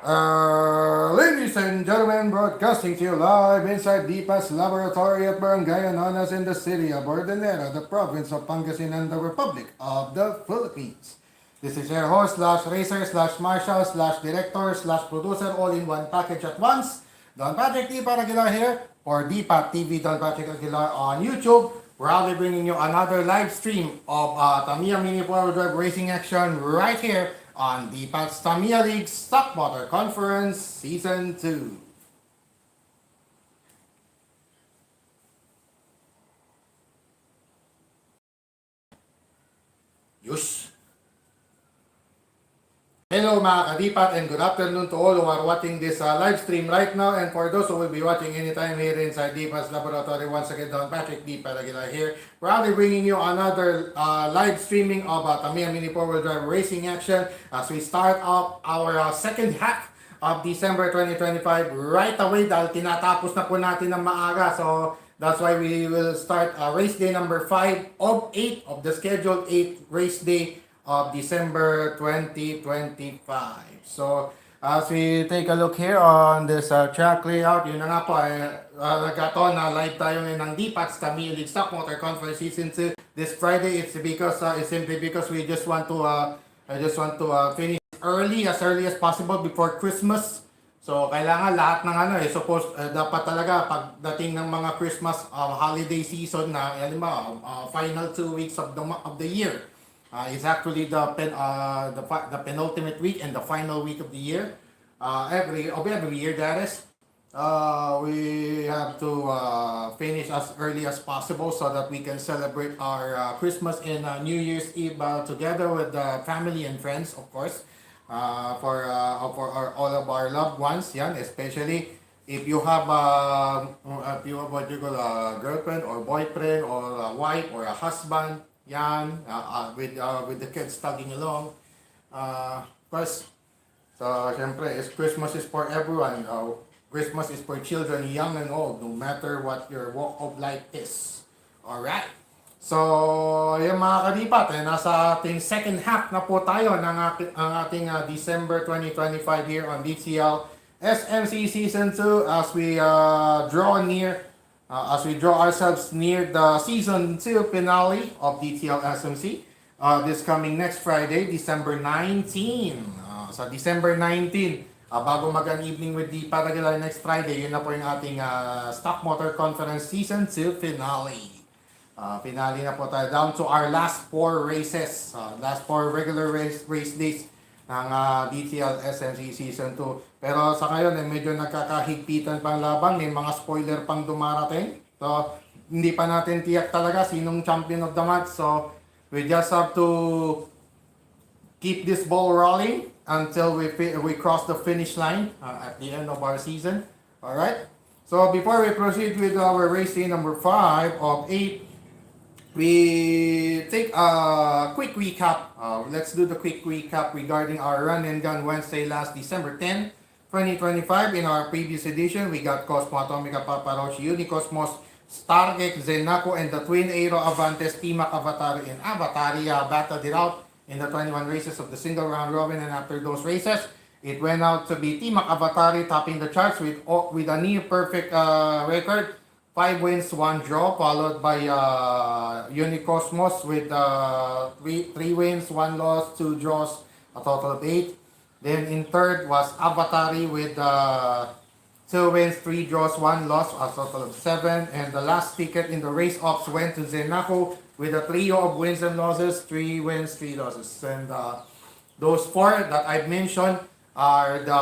Ladies and gentlemen, broadcasting to you live inside DPAS Laboratory at Barangay Anonas in the city of Ordaneta, the province of Pangasinan, the Republic of the Philippines. This is your host slash racer slash marshal slash director slash producer all in one package at once. Don Patrick D. Paraguilar here for DPAT TV Don Patrick Aguilar on YouTube. We're be bringing you another live stream of Tamiya Mini 4 Drive Racing Action right here on the Tamiya League Stock Motor Conference Season 2. Yus! Hello mga kadipat and good afternoon to all who are watching this live stream right now, and for those who will be watching anytime here inside Dipa's Laboratory. Once again, Don Patrick D. Paraguilar here, proudly bringing you another live streaming of Tamiya Mini 4-Wheel Drive Racing Action as we start up our second half of December 2025 right away dahil tinatapos na po natin ng maaga. So that's why we will start race day number 5 of 8 of the scheduled 8 race day of December 2025. So, as we take a look here on this track layout, yun na nga po, nagkataon na live tayo ngayon ng DPAT's Tamiya League Stock Motor Conference Season 2 this Friday. It's simply because we just want to finish early as possible before Christmas. So, kailangan lahat ng dapat talaga pagdating ng mga Christmas holiday season na, final 2 weeks of the year. It's actually the penultimate week and the final week of the year. Every year, that is. We have to finish as early as possible so that we can celebrate our Christmas and New Year's Eve together with family and friends, of course. For all of our loved ones, yan, especially if you have what you call a girlfriend or boyfriend or a wife or a husband. Yan, with the kids tagging along. Plus, so, syempre, Christmas is for everyone. Christmas is for children, young and old, no matter what your walk of life is. Alright? So, yung mga kadipat, nasa ating second half na po tayo ng ating December 2025 here on DCL SMC Season 2 as we draw ourselves near the Season 2 finale of DTL SMC this coming next Friday, December 19. Sa December 19, bago mag-an evening with the Paraguay next Friday, yun na po yung ating Stock Motor Conference Season 2 finale. Finale na po tayo down to our last 4 races, last 4 regular race days ng DTL SMC Season 2. Pero sa ngayon, medyo nagkakahigpitan pang laban. May mga spoiler pang dumarating. So, hindi pa natin tiyak talaga sinong champion of the match. So, we just have to keep this ball rolling until we cross the finish line at the end of our season. Alright? So, before we proceed with our race day number 5 of 8, we take a quick recap. Let's do the quick recap regarding our Run and Gun Wednesday last December 10, 2025. In our previous edition, we got Cosmo Atomica Paparochi, Unicosmos, Stargate, Zenaco, and the Twin Aero Avantes, Timac Avatari, and Avatari battled it out in the 21 races of the single round robin. And after those races, it went out to be Timac Avatari topping the charts with a near perfect record. 5 wins, 1 draw, followed by Unicosmos with 3 wins, 1 loss, 2 draws, a total of 8. Then in third was Avatari with 2 wins, 3 draws, 1 loss, a total of 7. And the last ticket in the race ops went to Zenaco with a trio of wins and losses, 3 wins, 3 losses. And those 4 that I've mentioned are the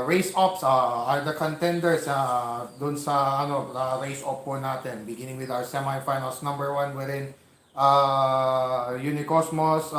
race ops, are the contenders dun sa race op po natin, beginning with our semifinals. Number 1 wherein Unicosmos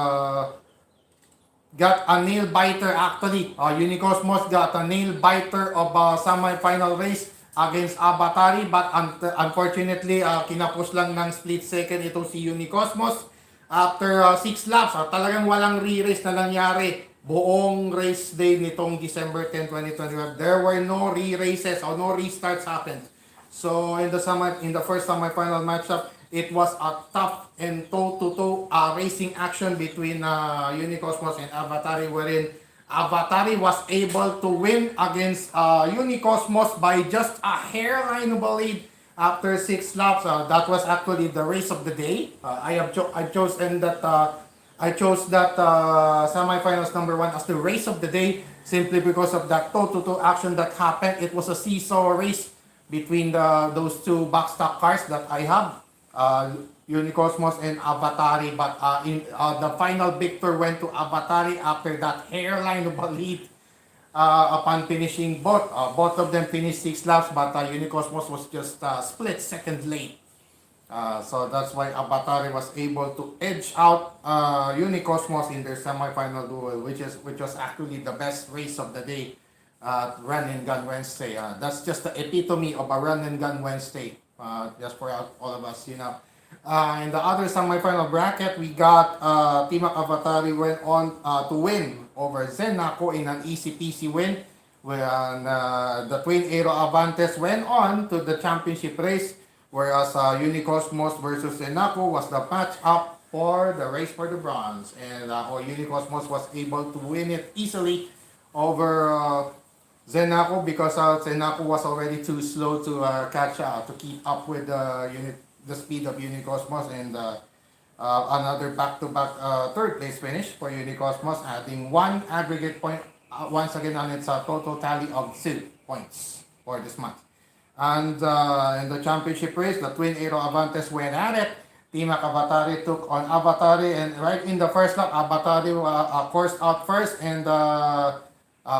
got a nail biter actually. Unicosmos got a nail biter of semifinal race against Avatari, but unfortunately kinapos lang ng split second itong si Unicosmos after 6 laps. Talagang walang re-race na nangyari buong race day nitong December 10, 2025. There were no re-races or no restarts happened. So in the first semi-final matchup, it was a tough and toe-to-toe racing action between Unicosmos and Avatari, wherein Avatari was able to win against Unicosmos by just a hairline of a lead after 6 laps. That was actually the race of the day. I chose that semifinals number 1 as the race of the day simply because of that toe-to-toe action that happened. It was a seesaw race between those two backstock cars that I have, Unicosmos and Avatari. But the final victor went to Avatari after that hairline of a lead upon finishing both. Both of them finished 6 laps, but Unicosmos was just split second late. So that's why Avatari was able to edge out Unicosmos in their semifinal duel, which was actually the best race of the day, Run and Gun Wednesday. That's just the epitome of a Run and Gun Wednesday, just for all of us, you know. In the other semifinal bracket, we got Team Avatari went on to win over Zenaco in an easy peasy win. When the Twin Aero Avantes went on to the championship race, whereas Unicosmos versus Zenaco was the match up for the race for the bronze. And Unicosmos was able to win it easily over Zenaco because Zenaco was already too slow to catch up, to keep up with the speed of Unicosmos. And another back-to-back third place finish for Unicosmos, adding 1 aggregate point once again on its total tally of 2 points for this month. And in the championship race, the Twin Aero Avantes went at it. Team Avatari took on Avatari, and right in the first lap, Avatari coursed out first and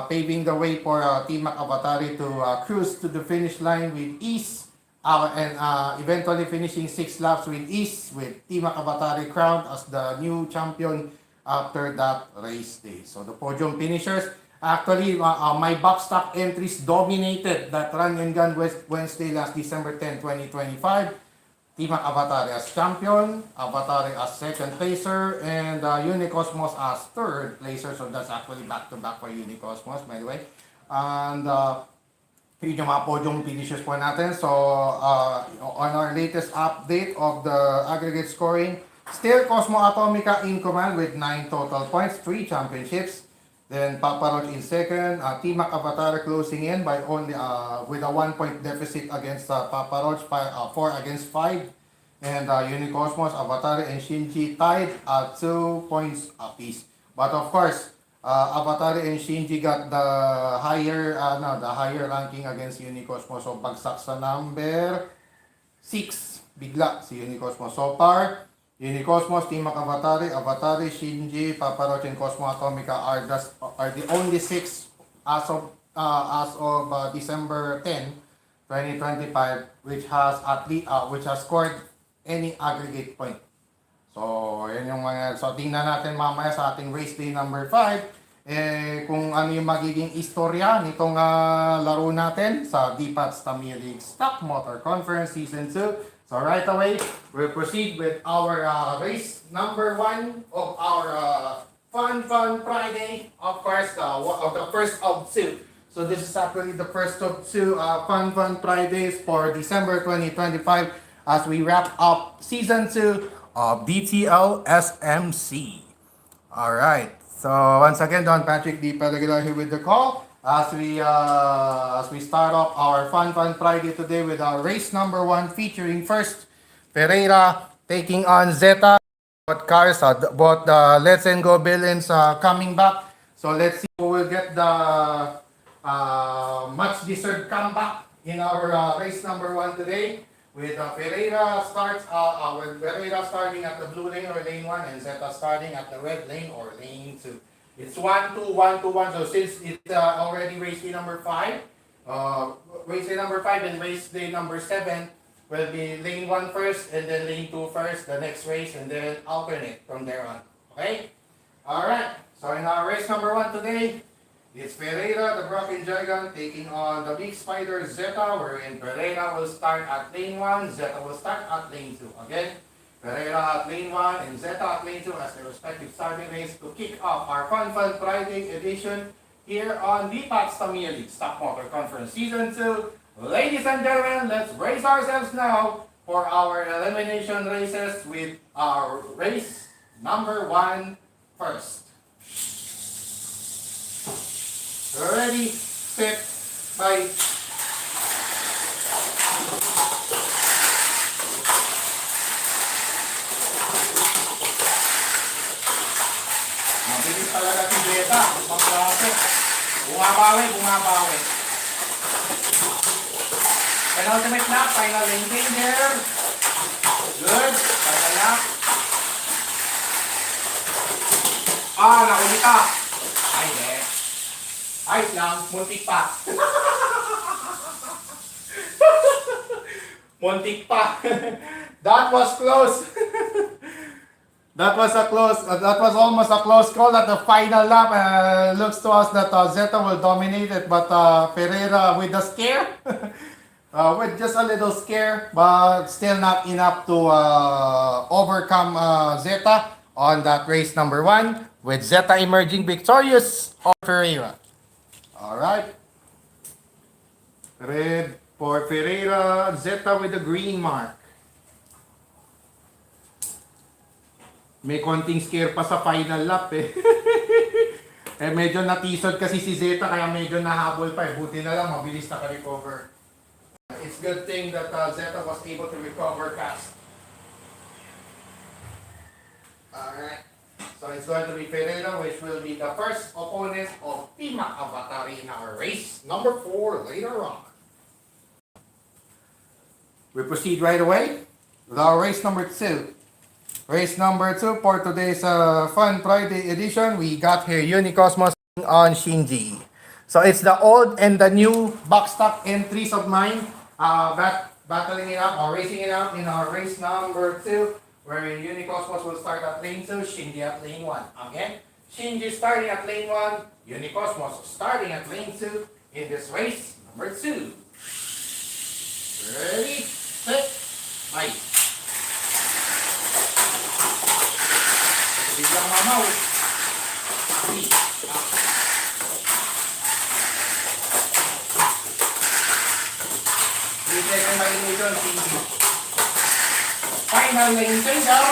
paving the way for Team Avatari to cruise to the finish line with ease, and eventually finishing 6 laps with ease, with Team Avatari crowned as the new champion after that race day. So the podium finishers, actually, my backstock entries dominated that Run and Gun Wednesday last December 10, 2025. Team Avatari as champion, Avatari as second placer, and Unicosmos as third placer. So that's actually back-to-back for Unicosmos, by the way. And yun yung mga podium finishers po natin. So on our latest update of the aggregate scoring, still Cosmo Atomica in command with 9 total points, 3 championships. Then Papa Roach in second, Team Avatari closing in by only with a 1-point deficit against Papa Roach, 4 against 5. And Unicosmos, Avatari, and Shinji tied at 2 points apiece. But of course, Avatari and Shinji got the higher ranking against Unicosmos. So bagsak sa number 6 bigla si Unicosmos. So far, Unicosmos, Team Avatari, Avatari, Shinji, Papa Roach, and Cosmo Atomica are the only 6 as of December 10, 2025, which has scored any aggregate point. So, yan yung mga, so tingnan natin mamaya sa ating race day number 5 kung ano yung magiging istorya nitong laro natin sa DPAT's Tamiya League Stock Motor Conference Season 2. So right away, we'll proceed with our race number 1 of our Fun Friday. Of course, the first of 2. So this is actually the first of 2 Fun Fridays for December 2025 as we wrap up Season 2 of DTL SMC. Alright, so once again, Don Patrick D. Pelagila here with the call. As we start off our Fun Friday today with our race number 1 featuring first Ferreira taking on Zeta. Both cars, both the Let's and Go villains coming back. So let's see who will get the much deserved comeback in our race number 1 today. With Ferreira starting at the blue lane or lane 1 and Zeta starting at the red lane or lane 2. It's 1-2, 1-2-1. So since it's already race day number 5, race day number 5 and race day number 7 will be lane 1 first and then lane 2 first, the next race, and then alternate from there on. Okay? Alright. So in our race number 1 today, it's Ferreira, the Broken Gigant, taking on the Big Spider Zeta, wherein Ferreira will start at lane 1, Zeta will start at lane 2. Again, Ferreira at lane 1 and Zeta at lane 2 as their respective starting lanes to kick off our Fun Friday edition here on the DPAT's Tamiya League Stock Motor Conference Season 2. Ladies and gentlemen, let's brace ourselves now for our elimination races with our race number 1 first. Ready, set, bye. Mabilis talaga si Zeta. Pang-klase. Bumabawi, bumabawi. Penultimate lap, final lane changer. Good. Final lap. Nakulita. Ay, eh. Ayos lang, muntik pa. Muntik pa. That was close. That was almost a close call at the final lap. Looks to us that Zeta will dominate it, but Pereira with a scare. With just a little scare, but still not enough to overcome Zeta on that race number 1, with Zeta emerging victorious over Pereira. Alright. Red for Pereira, Zeta with the green mark. May konting scare pa sa final lap eh. Medyo natisod kasi si Zeta kaya medyo nahabol pa eh. Buti na lang mabilis naka-recover. It's good thing that Zeta was able to recover fast. Alright. So it's going to be Pereira, which will be the first opponent of Pima Avatari in our race number 4 later on. We proceed right away with our race number 2. Race number 2 for today's Fun Friday edition. We got here Unicosmos on Shinji. So it's the old and the new backstock entries of mine. Battling it out or racing it out in our race number 2, where Unicosmos will start at lane 2, Shinji at lane 1. Again, Shinji starting at lane 1, Unicosmos starting at lane 2 in this race number 2. Ready, set, bye. Biglang mamaw. 3 second elimination, Shinji. Final lane changer.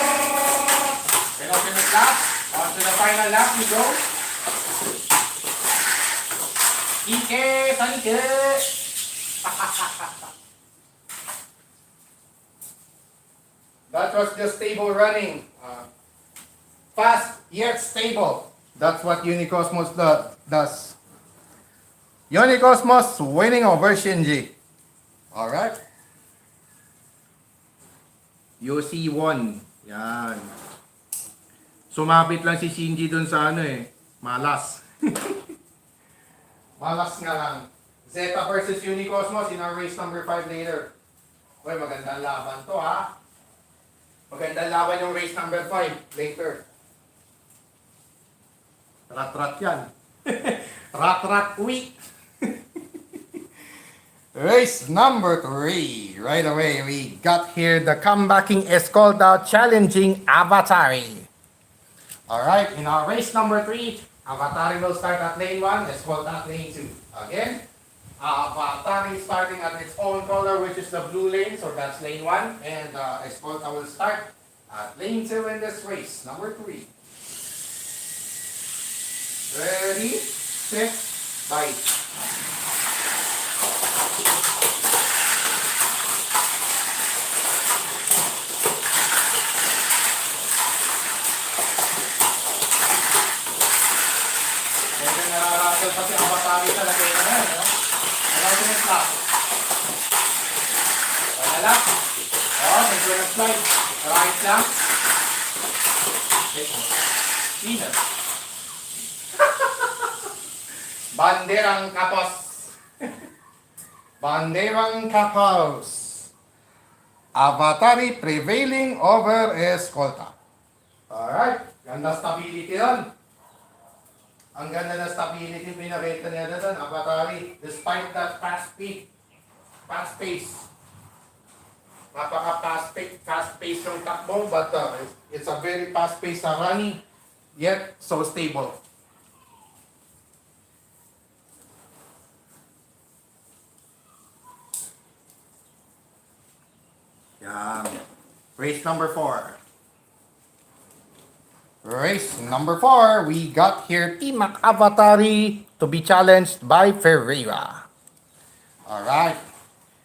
Penultimate lap. On to the final lap we go. Ike, Sanike. That was just stable running. Fast yet stable. That's what Unicosmos does. Unicosmos winning over Shinji. Alright. UC1. Yan. Sumapit lang si Shinji dun sa malas. Malas nga lang. Zeta versus Unicosmos in our race number 5 later. Uy, magandang laban to ha. Magandang laban yung race number 5 later. Rat-rat yan. Rat-rat uwi. Race number 3. Right away, we got here the comebacking Escolta challenging Avatari. Alright, in our race number 3, Avatari will start at lane 1, Escolta at lane 2. Again, Avatari starting at its own color, which is the blue lane, so that's lane 1. And Escolta will start at lane 2 in this race, number 3. Ready, set, bye. Nararasal pa si Avatari talaga yun na yan, no? Penultimate lap. Final lap. Medyo nag-slide. Right lang. Winner. Banderang kapos. Banderang kapos. Avatari prevailing over Escolta. Alright. Ganda stability yun. Ang ganda na stability pinakita niya doon, Avatari, despite that fast pace. Fast pace yung takbo, but it's a very fast pace na running, yet so stable. Yan. Race number 4. Race number 4, we got here Timac Avatari to be challenged by Ferreira. Alright.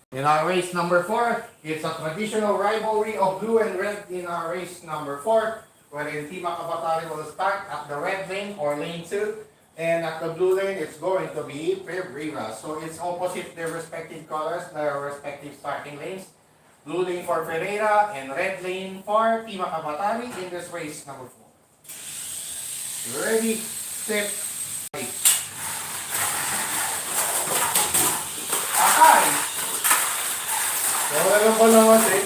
In our race number 4, it's a traditional rivalry of blue and red in our race number 4, wherein Timac Avatari will start at the red lane or lane 2, and at the blue lane, it's going to be Ferreira. So it's opposite their respective colors, their respective starting lanes. Blue lane for Ferreira and red lane for Timac Avatari in this race number 4. Ready, set, play. Akay! So, alam ko naman eh.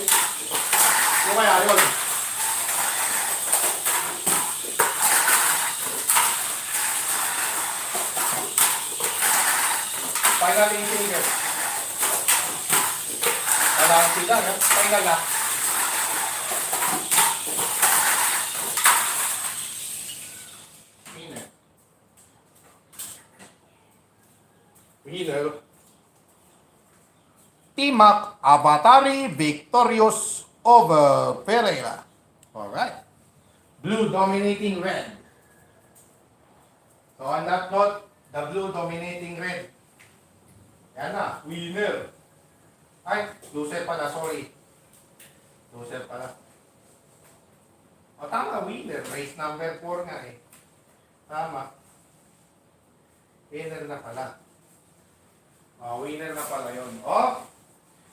Yung kaya yun. Final infinger. Kailangan sila, no? Final na. Winner. Timac Avatari victorious over Ferreira. Alright. Blue dominating red. So on that note, the blue dominating red. Yan na, winner. Ay, loser pala, sorry. Loser pala. O tama, winner. Race number 4 nga eh. Tama. Winner na pala. Winner na pala yun.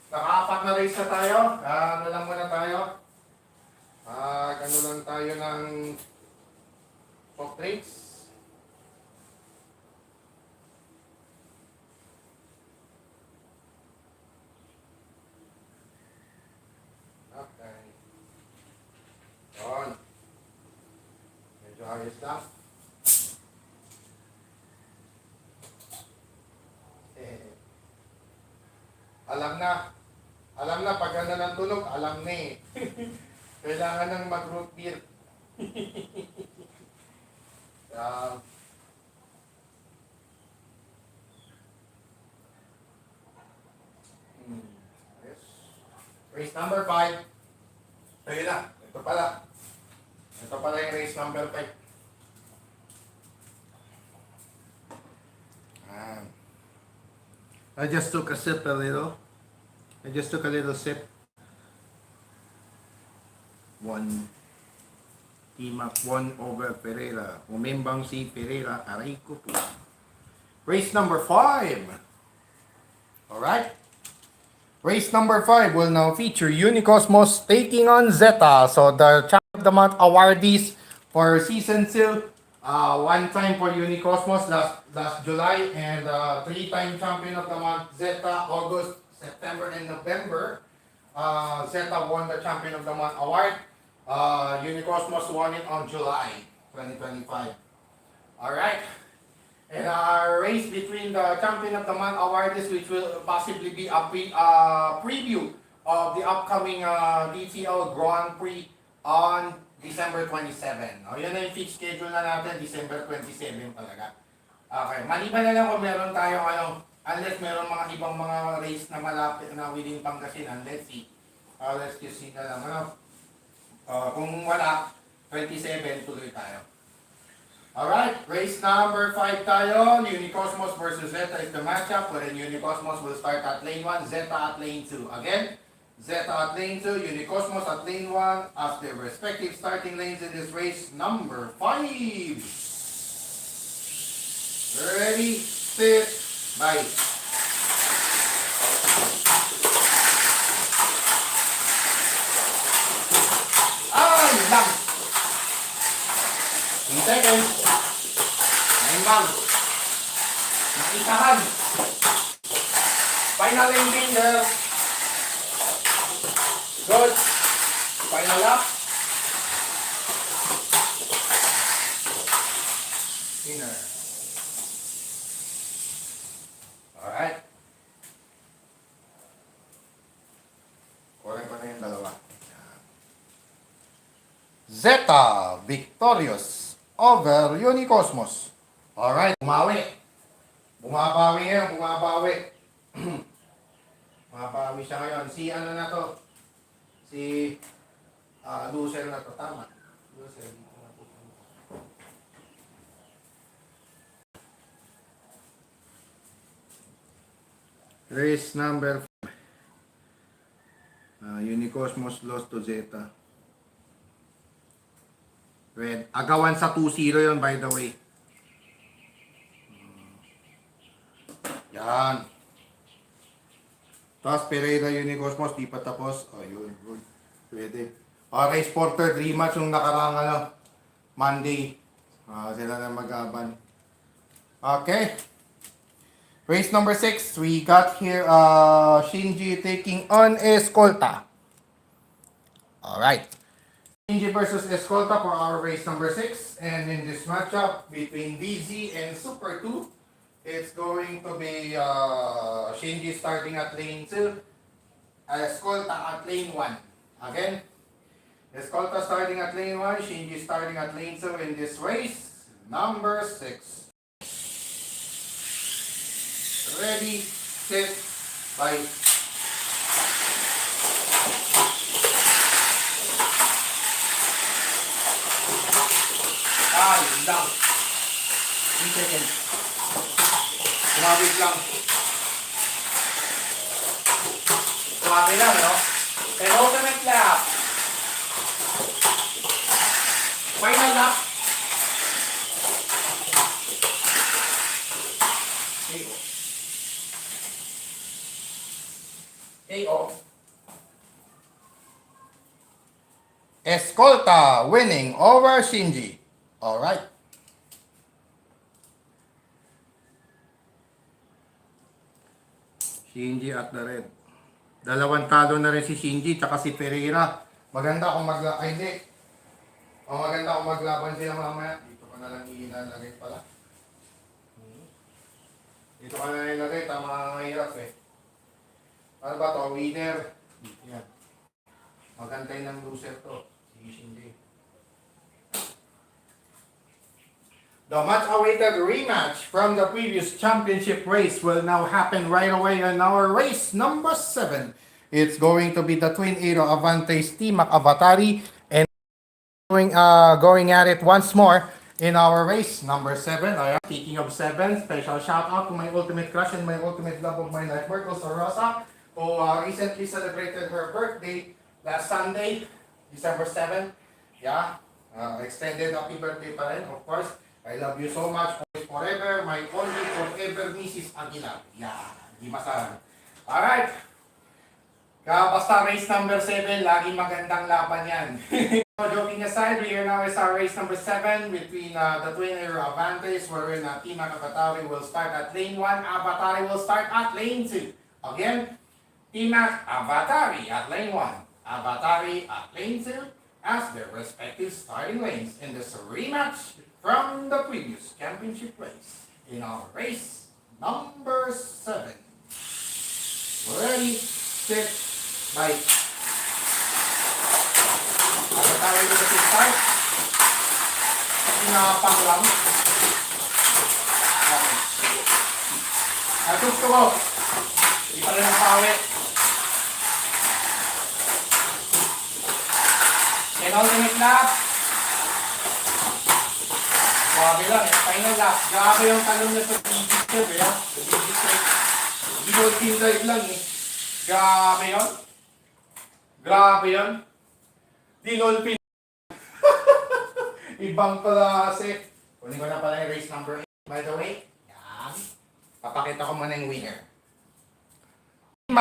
Naka-4 na race na tayo. Ano lang muna tayo? Ano lang tayo ng soft drinks. Okay. Yun. Medyo ayos lang. Alam na, pag ganda ng tulog, alam na eh. Kailangan ng mag-root beer. Yes. Race number 5. Ayun na, ito pala. Ito pala yung race number 5. I just took a sip a little. I just took a little sip. 1. Timac 1 over Ferreira. Umimbang si Ferreira. Aray ko po. Race number 5. Alright. Race number 5 will now feature Unicosmos taking on Zeta. So the Champion of the Month awardees for Season 2. One time for Unicosmos last July, and 3-time Champion of the Month Zeta, August, September, and November. Zeta won the Champion of the Month award. Unicosmos won it on July 2025. Alright. And our race between the Champion of the Month awardees, which will possibly be a preview of the upcoming DTL Grand Prix on December 27. Yun na yung fixed schedule na natin, December 27 talaga. Okay, maliban na lang kung meron tayo unless meron mga ibang mga race na malapit na within Pangasinan, let's see. Let's just see na lang. Kung wala, 27 tuloy tayo. Alright, race number 5 tayo. Unicosmos versus Zeta is the matchup, wherein Unicosmos will start at lane 1, Zeta at lane 2. Again, Zeta at lane 2, Unicosmos at lane 1 as their respective starting lanes in this race number 5. Ready, set, bye. Yun lang. 3 seconds. 9 bang. Nakisahan. Final ending there. Good. Final lap. Winner. Alright. Kulang pa na yung dalawa. Zeta victorious over Unicosmos. Alright. Bumawi. Bumabawi ngayon. Bumabawi. Bumabawi siya ngayon. Si ano na to? Si loser na to. Tama. Loser. Race number Unicosmos lost to Zeta. Red. Agawan sa 2-0 yun, by the way. Yan. Tapos Pereira Unicosmos, di pa tapos. Oh, yun. Good. Pwede. Race Porter, rematch yung nakarang Monday. Sila na mag-aban. Okay. Race number 6, we got here Shinji taking on Escolta. Alright. Shinji versus Escolta for our race number 6. And in this matchup between DZ and Super 2, it's going to be Shinji starting at lane 2, Escolta at lane 1. Again, Escolta starting at lane 1, Shinji starting at lane 2 in this race number 6. Ready, set, bye. Yun lang. 3 seconds. Tumabit lang. Tumabit lang, no? Penultimate lap. Final lap. KO. Escolta winning over Shinji. Alright. Shinji at the red. Dalawang talo na rin si Shinji tsaka si Pereira. Maganda kung hindi. Maganda kung maglaban sila mamaya. Dito ka na lang ilalagay pala. Dito ka na lang ilagay. Tama nga hirap eh. Ano ba to? Winner. Yan. Magantay ng loser to. Si Shinji. The much-awaited rematch from the previous championship race will now happen right away in our race number 7. It's going to be the Twin Aero Avantes Team Avatari and going at it once more in our race number 7. Speaking of 7, special shout out to my ultimate crush and my ultimate love of my life, Marcos Rosa, who recently celebrated her birthday last Sunday, December 7. Yeah, extended happy birthday pa rin, of course. I love you so much, always forever, my only forever Mrs. Aguilar. Yeah, di masahan. Alright. Basta race number 7, laging magandang laban yan. So, joking aside, we are now is our race number 7 between the Twin Aero Avantes, wherein Team Avatari will start at lane 1, Avatari will start at lane 2. Again, Team Avatari at lane 1, Avatari at lane 2 as their respective starting lanes in this rematch from the previous championship race in our race number 7. Ready, set, bye. Avatari with the start. Pinapang lang. Okay. Gusto ko. Di pa rin ang pawit. Penultimate lap. Grabe lang eh. Final lap. Grabe yung talong na sa digit eh. Digit dive lang eh. Grabe yun. Grabe yun. Dinolphin. Ibang klase. Kunin ko na pala yung race number 8. By the way, yan. Papakita ko muna yung winner. Team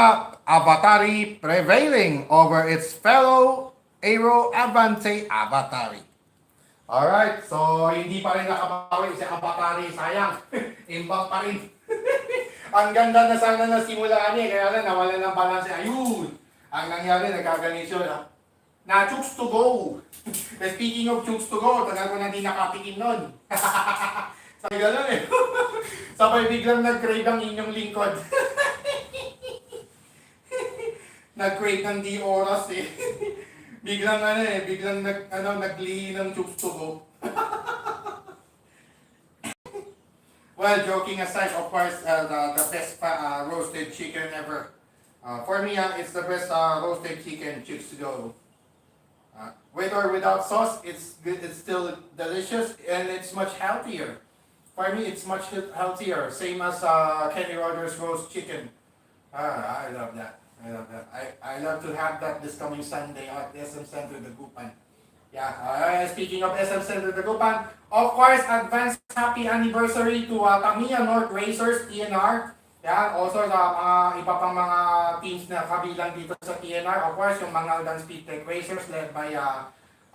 Avatari prevailing over its fellow Aero Avante Avatari. Alright, so hindi pa rin nakabawi si Avatari, sayang. Imbang pa rin. Ang ganda na sana na simulaan niya, kaya lang nawala ng balance. Ayun! Ang nangyari, nagkaganis yun. Na chooks to go. Speaking of chooks to go, tagal ko na hindi nakatikim nun. Sabi gano'n eh. Sabay biglang nag-crave ang inyong lingkod. Nag-crave ng di oras eh. Biglang naglihi ng chooks to go. Well, joking aside, of course, the best roasted chicken ever. For me, it's the best roasted chicken, chicks to go. With or without sauce, it's good. It's still delicious, and it's much healthier. For me, it's much healthier. Same as Kenny Rogers roast chicken. I love that. I love that. I love to have that this coming Sunday at SM Center, Dagupan. Yeah, speaking of SM Center, Dagupan, of course, advance happy anniversary to Tamiya North Racers, TNR. Yeah, also sa mga iba pang mga teams na kabilang dito sa TNR. Of course, yung mga Dance Speed Tech Racers led by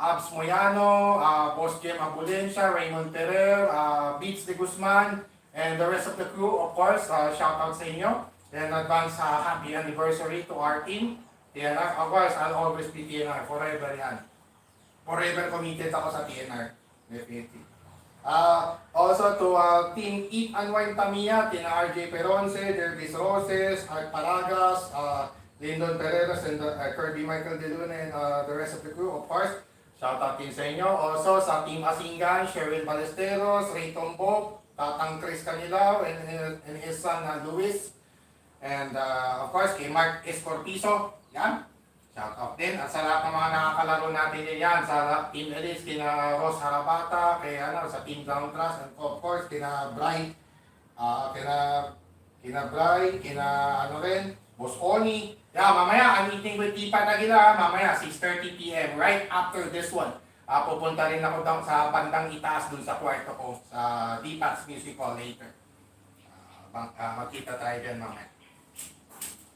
Abs Moyano, Boss Jim Abulencia, Raymond Terrell, Beats de Guzman, and the rest of the crew, of course, shout out sa inyo. And advance happy anniversary to our team. TNR, of course, I'll always be TNR, forever yan. Forever committed ako sa TNR. Definitely. Also to Team Eat and Wine Tamiya, Tina RJ Peronce, Dervis Roses, Art Paragas, Lyndon Pereras, and Kirby Michael De Luna, and the rest of the crew, of course. Shout out din sa inyo. Also sa Team Asingan, Cheryl Ballesteros, Ray Tombok, Tatang Chris Canilao, and his son Luis. And of course, kay Mark Escortizo, yan. Shout out din. At sa lahat ng mga nakakalaro natin din yan. Sa Team Elise, kina Ross Harabata, kay sa Team Down Trust, and of course, kina Bry, kina rin, Boss Oni. Yeah, mamaya, I'm meeting with Tipa Nagila, mamaya, 6:30 p.m. right after this one. Pupunta rin ako down sa bandang itaas dun sa kwarto ko, sa Deepats Music Hall later. Magkita tayo dyan mamaya.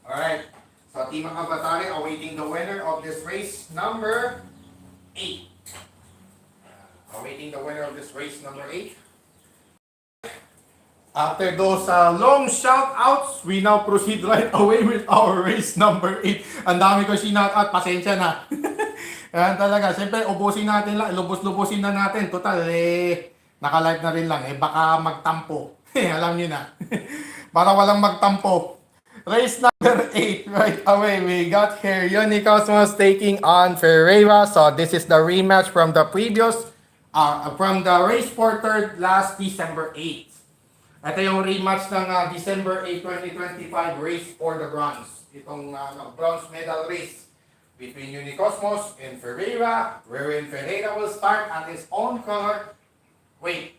Alright, so Team Avatari awaiting the winner of this race number 8. Awaiting the winner of this race number 8. After those long shout-outs, we now proceed right away with our race number 8. Ang dami ko shout-out, pasensya na. Yan talaga, siyempre ubusin natin lang, lubos-lubusin na natin. Total, naka-live na rin lang, baka magtampo. Alam niyo na. Para walang magtampo. Race number 8, right away, we got here Uni Cosmos taking on Ferreira. So this is the rematch from the previous, from the race for third last December 8. Ito yung rematch ng December 8, 2025 race for the bronze. Itong bronze medal race between Uni Cosmos and Ferreira, wherein Ferreira will start at his own color. Wait,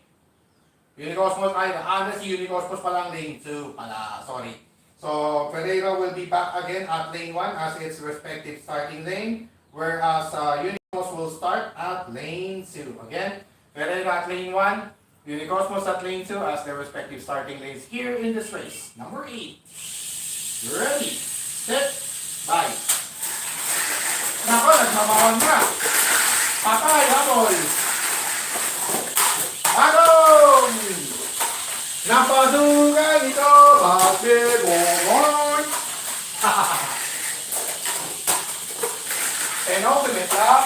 Uni Cosmos, honestly, Uni Cosmos palang lane 2 pala, sorry. So, Ferreira will be back again at lane 1 as its respective starting lane, whereas Unicosmos will start at lane 2. Again, Ferreira at lane 1, Unicosmos at lane 2 as their respective starting lanes here in this race. Number 8. Ready, set, bye. Nako, nagmamahon na. Patay, habol. Agong! Napadugay ito, bakit bumon? Penultimate lap.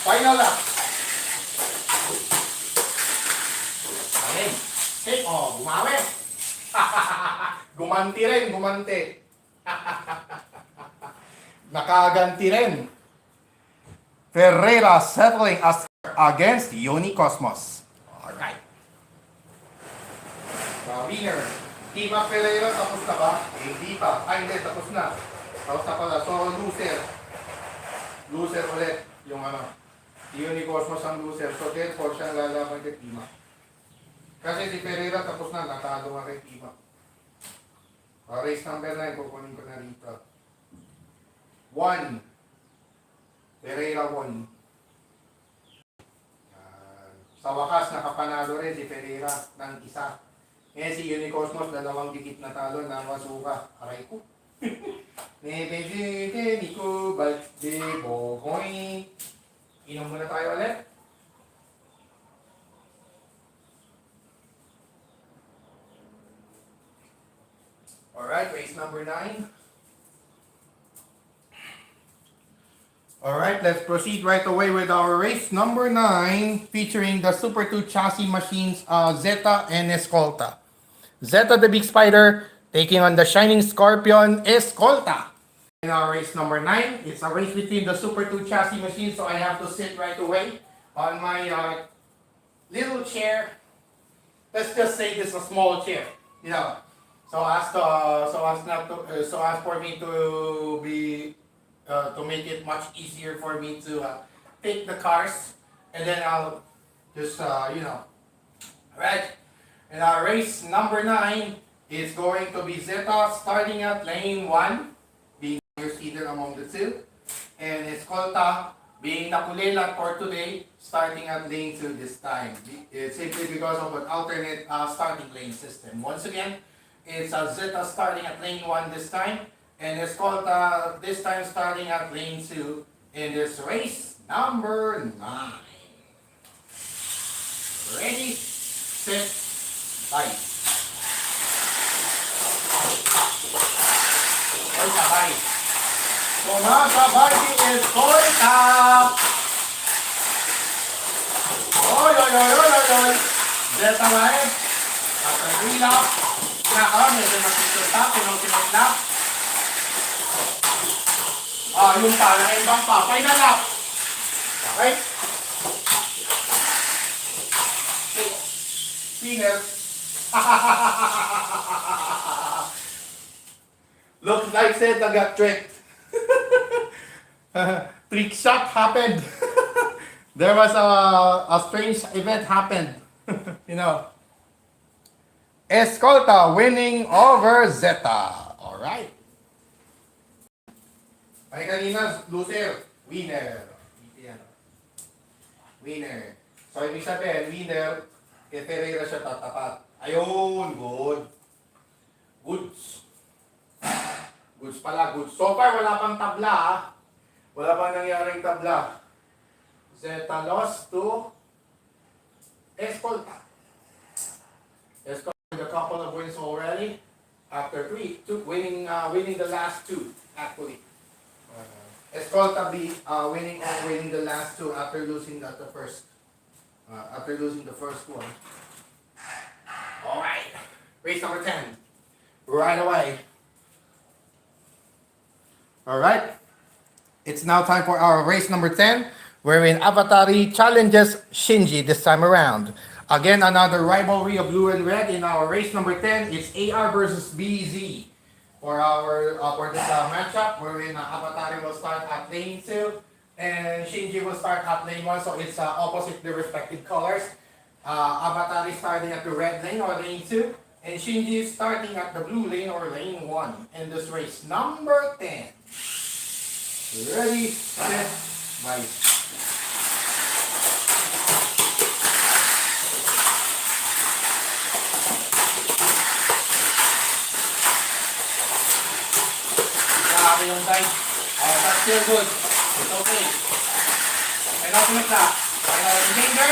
Final lap. Ayun. Okay, gumawi. Gumanti rin, gumanti. Nakaganti rin. Ferreira settling as against Uni Cosmos. Alright. The winner, Team Ferreira, tapos na ba? Hindi pa. Ay, hindi, tapos na. Tapos na pala. So, loser. Loser ulit. Yung Uni Cosmos ang loser. So, therefore, siya lalaban kay Tima. Kasi si Ferreira tapos na. Natalo nga kay Tima. Race number 9, kukunin ko na rito. 1. Ferreira 1. Sa wakas, nakapanalo rin si Ferreira ng isa. Ngayon si Uni Cosmos, 2 dikit na talo na masuka. Aray ko. Nebejete, Nico, Balde, Bogoy. Inom muna tayo ulit. Alright, race number 9. Alright, let's proceed right away with our race number 9 featuring the Super 2 chassis machines Zeta and Escolta. Zeta the Big Spider taking on the Shining Scorpion Escolta. In our race number 9, it's a race between the Super 2 chassis machines, so I have to sit right away on my little chair. Let's just say this is a small chair, you know. So as for me to be to make it much easier for me to pick the cars, and then I'll just Alright, And our race number 9 is going to be Zeta starting at lane 1, being your seater among the two. And Escolta being Nakulela for today, starting at lane 2 this time. It's simply because of an alternate starting lane system. Once again, it's Zeta starting at lane 1 this time, and Escolta this time starting at lane 2 in this race number 9. Ready, set, fight. Oy, sabay. Sumasabay si Escolta. Oy, oy, oy, oy, oy, oy. Zeta right. After 3 laps. Naka, medyo nagsisulta. Pinong lap. Yung pala, ibang pa. Final lap. Okay? Spinner. Looks like Zeta got tricked. Trick shot happened. There was a strange event happened. You know. Escolta winning over Zeta. Alright. Ay kanina, loser. Winner. Winner. So, ibig sabihin, winner, kay Ferreira siya tatapat. Ayun, good. Goods. Goods pala, goods. So far, wala pang tabla, ha? Wala pang nangyaring tabla. Zeta lost to Escolta. Escolta with a couple of wins already. After winning the last 2, actually. Escolta winning the last 2 after losing the first. After losing the first one. Alright. Race number 10. Right away. Alright. It's now time for our race number 10, wherein Avatari challenges Shinji this time around. Again, another rivalry of blue and red in our race number 10. It's AR versus BZ for this matchup, wherein Avatari will start at lane 2 and Shinji will start at lane 1. So it's opposite the respective colors. Avatari starting at the red lane or lane 2, and Shinji is starting at the blue lane or lane 1 in this race number 10. Ready, set, bye. Grabe yung time. That's still good. It's okay. Penultimate lap. Final remainder.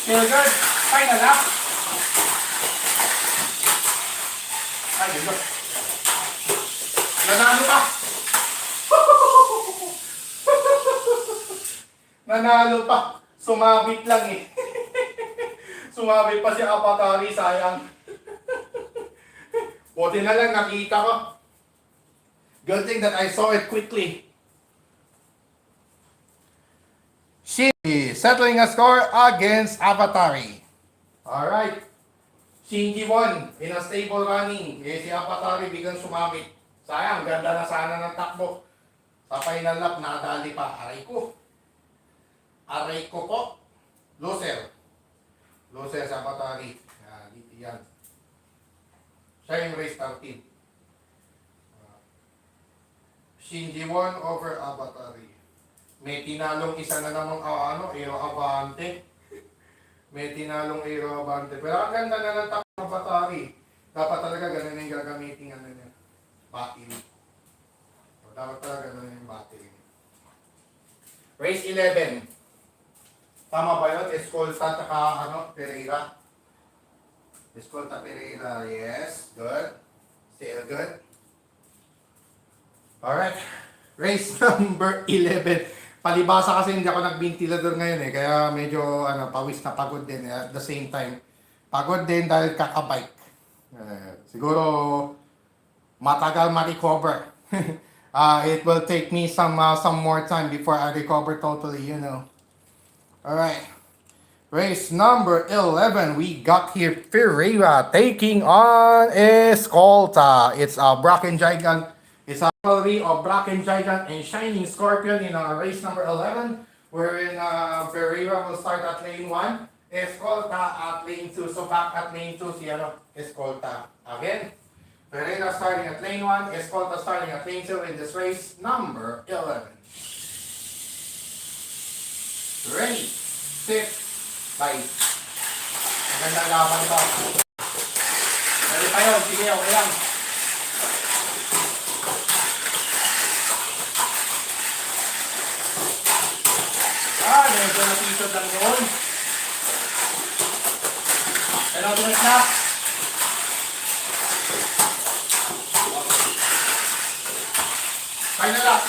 Still good. Final lap. Ay, good. Nanalo pa. Nanalo pa. Sumabit lang eh. Sumabit pa si Avatari, sayang. Buti na lang nakita ko. Good thing that I saw it quickly. Shinji settling a score against Avatari. Alright. Shinji won in a stable running. Si Avatari biglang sumabit. Sayang, ganda na sana ng takbo. Sa final lap, nadali pa. Aray ko. Aray ko po. Loser. Loser sa Avatari. Dito yan. Siya yung race 13. Shinji won over Avatari. May tinalong isa na namang Aero Avante. May tinalong Aero Avante. Pero ang ganda na ng takbo ng Avatari. Dapat talaga ganun yung gagamitin niya. Battery. O, dapat talaga ganun yung battery. Race 11. Tama ba yun? Escolta at Pereira. Escolta Pereira. Yes. Good. Still good. Alright. Race number 11. Palibasa kasi hindi ako nag-ventilador ngayon eh. Kaya medyo pawis na pagod din at the same time. Pagod din dahil kakabike. Siguro matagal ma-recover. It will take me some more time before I recover totally, you know. Alright. Race number 11. We got here Ferreira taking on Escolta. It's a Bracken Gigant. It's a rivalry of Bracken Gigant and Shining Scorpion in our race number 11, wherein Ferreira will start at lane 1 Escolta at lane 2. So back at lane 2 si Escolta. Again, Pereira starting at lane 1, Escolta starting at lane 2 in this race, number 11. Ready, sit, fight. Magandang laban to. Ready pa yun, sige, okay lang. Medyo napisod lang yun. Pero tuloy na. Final lap.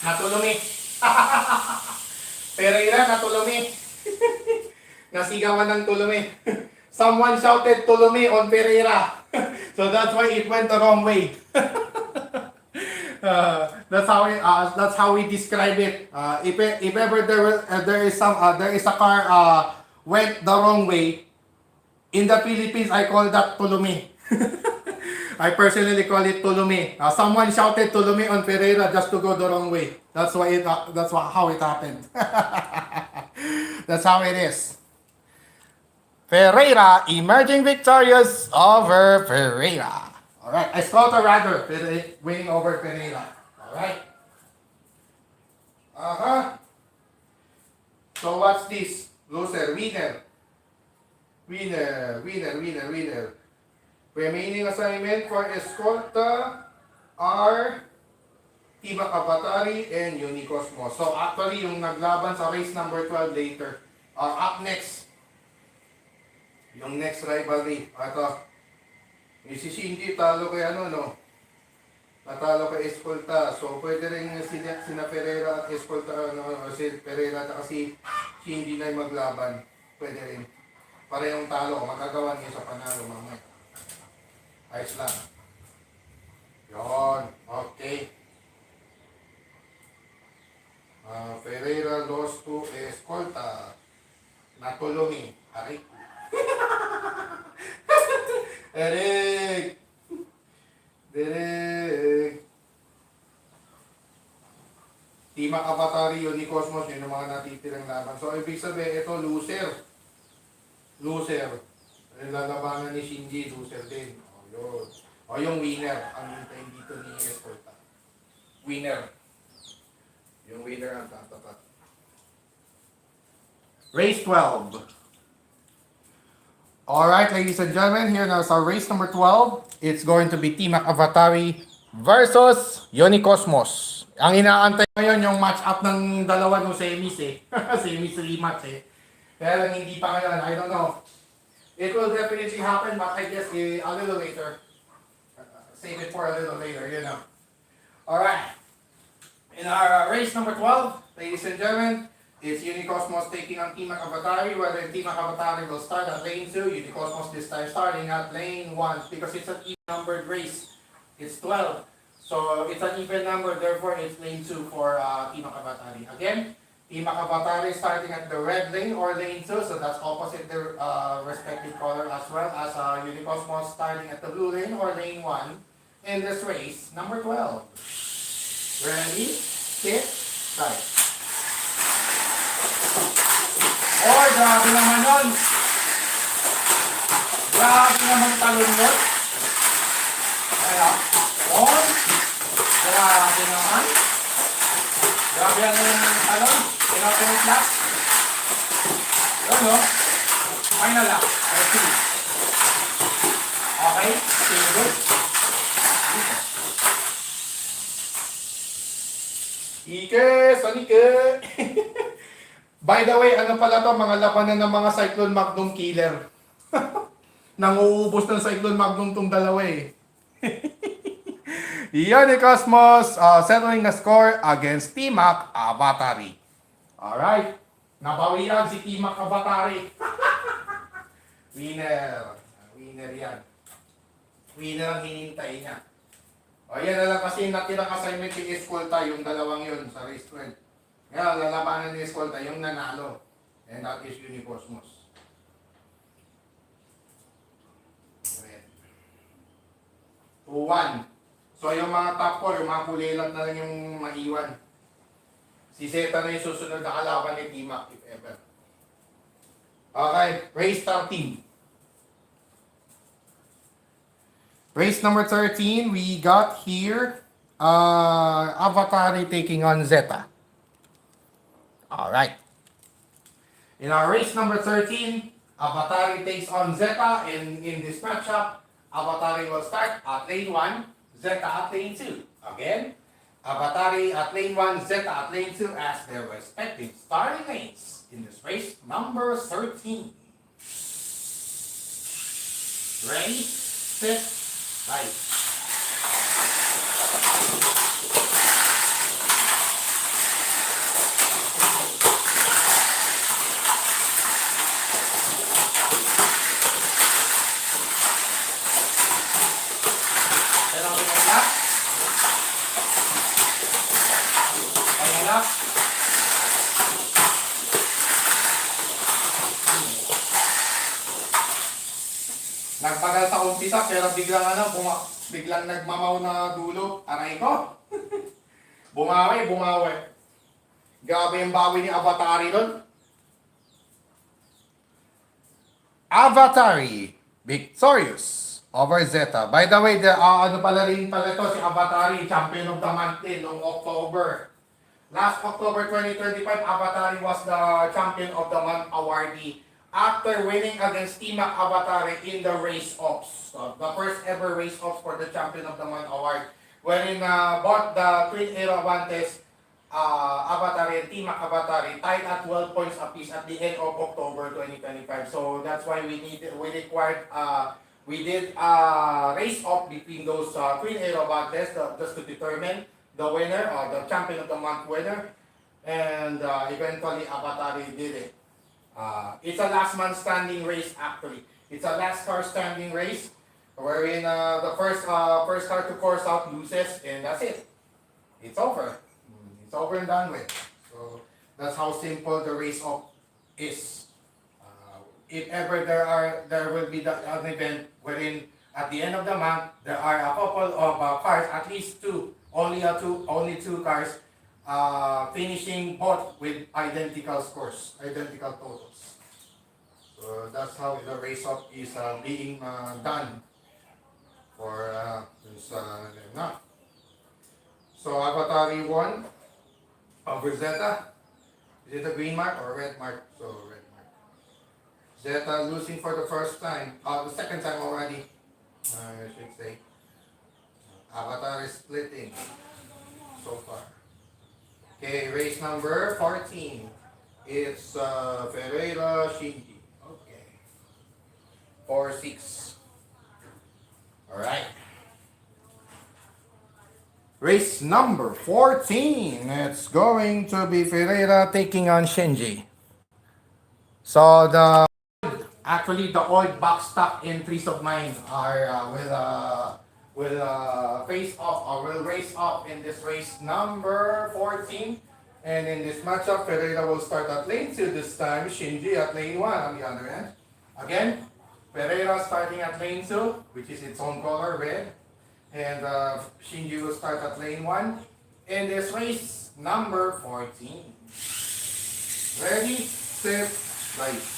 Natulumi. Pereira, natulumi. Nasigawan ng tulumi. Someone shouted tulumi on Pereira. So that's why it went the wrong way. That's how we describe it. If ever there is a car went the wrong way, in the Philippines I call that tulumi. I personally call it tulumi. Someone shouted tulumi on Pereira just to go the wrong way. That's how it happened. That's how it is. Pereira emerging victorious over Pereira. Alright, Escolta rather winning over Pereira. Alright. So what's this? Loser, winner. Winner. Remaining assignment for Escolta are Tamiya Kabatari and Unicosmo. So actually yung naglaban sa race number 12 later. Up next. Yung next rivalry. Ito. Si Shinji talo kay natalo kay Escolta. So pwede rin sina Pereira at Escolta, si Pereira at si Shinji na yung maglaban. Pwede rin. Parehong talo. Magagawa niya sa panalo mamaya. Ayos lang. Yon. Okay. Pereira lost to Escolta. Natulungi. Aray. Derek! Tamiya Kabatari, Unicosmos, yun ang mga natitirang laban. So, ibig sabihin, ito, loser. Lalabanan ni Shinji, loser din. Yun. Yung winner, ang hintayin dito ni Escolta. Winner. Yung winner ang tatapat. Race 12. Alright, ladies and gentlemen, here now is our race number 12. It's going to be Tamiya Kabatari versus Unicosmos. Ang inaantay ngayon yung match-up ng dalawa ng semis semis rematch Pero hindi pa ngayon, I don't know. It will definitely happen, but I guess a little later. Save it for a little later, Alright. In our race number 12, ladies and gentlemen, it's Unicosmos taking on Tamiya Kabatari, whether Tamiya Kabatari will start at lane 2, Unicosmos this time starting at lane 1, because it's an even-numbered race. It's 12. So it's an even number, therefore it's lane 2 for Tamiya Kabatari. Again, Tamiya Kabatari starting at the red lane or lane 2, so that's opposite their respective color, as well as Unicosmos starting at the blue lane or lane 1 in this race, number 12. Ready, set, start. Oh, grabe naman nun. Grabe naman talon nun. Kaya, grabe naman. Grabe ang talon. Pinapunit lang. Yun, final lap. Let's see. Okay, feel good. Ike, Sanike. By the way, ano pala to, mga labanan ng mga Cyclone Magnum Killer. Nanguubos ng Cyclone Magnum tong dalawa Unicosmos settling the score against Tamiya Kabatari. Alright, nabawian si Tamiya Kabatari. Winner yan. Winner ang hinintay niya. O yan na lang kasi natirang assignment ni Escolta, yung dalawang yun sa race 12. Ngayon, lalabanan ni Escolta yung nanalo. And that is Unicosmos. 2-1. So yung mga top 4, yung mga kulilat na lang yung maiwan. Si Zeta na yung susunod na kalaban ni T-Mac, if ever. Okay, race 13. Race number 13, we got here Avatari taking on Zeta. Alright. In our race number 13, Avatari takes on Zeta. In this matchup, Avatari will start at lane 1, Zeta at lane 2. Again, Avatari at lane 1, Zeta at lane 2 as their respective starting lanes in this race number 13. Ready, set, light. Nagpagal sa umpisa pero biglang nagmamaw na dulo. Aray ko. bumawi. Grabe yung bawi ni Avatari doon. Avatari victorious over Zeta. By the way, ano pala rin pala ito, si Avatari, champion of the month din noong October. Last October 2025, Avatari was the champion of the month awardee after winning against T-Mac Avatari in the race-offs. So, the first ever race-offs for the champion of the month award. Wherein both the Twin Era Vantes Avatari and T-Mac Avatari tied at 12 points apiece at the end of October 2025. So that's why we did race off between those Twin Era Vantes just to determine the winner, the champion of the month winner, and eventually Avatari did it. It's a last man standing race actually. It's a last car standing race wherein the first car to course out loses and that's it. It's over. It's over and done with. So that's how simple the race off is. If ever there will be an event wherein at the end of the month there are a couple of cars, at least two, only two cars finishing both with identical scores, identical totals. So that's how the race off is being done for this now. So Avatari won over Zeta. Is it a green mark or red mark? So red mark. Zeta losing for the first time, the second time already, I should say. Avatar is splitting so far. Okay, race number 14. It's Ferreira Shinji. Okay. 4-6. Alright. Race number 14. It's going to be Ferreira taking on Shinji. So the old box stock entries of mine are will face off or will race off in this race number 14. And in this matchup, Ferreira will start at lane 2 this time, Shinji at lane 1 on the other end. Again, Ferreira starting at lane 2, which is its own color, red. And Shinji will start at lane 1 in this race number 14. Ready, set, light.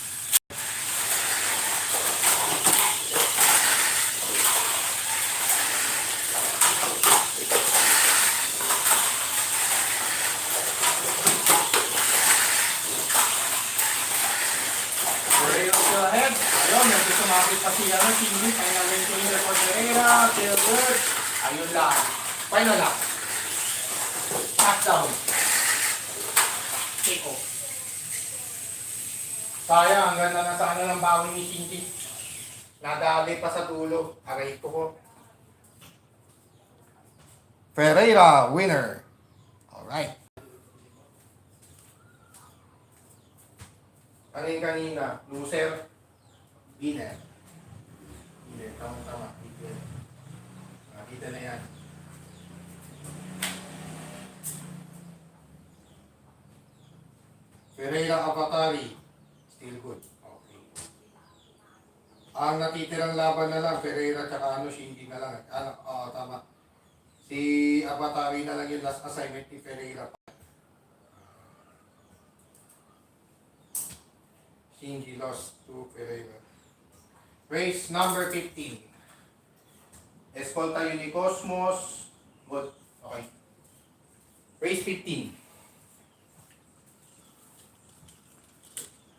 Sumabit pa siya ng Shinji, final maintainer for Ferreira, still good. Ayun lang. Final lang. Back down. Take off. Sayang, ang ganda na sana ng bawi ni Shinji. Nadali pa sa dulo. Aray ko po. Ferreira, winner. Alright. Kanina, loser. Winner. Winner. Tama. Nakita na yan. Ferreira Avatari. Still good. Okay. Ang natitirang laban na lang, Ferreira tsaka Shinji na lang. Tama. Si Avatari na lang yung last assignment ni Ferreira. Shinji lost to Pereira. Race number 15. Escolta Unicosmos. Good. Okay. Race 15.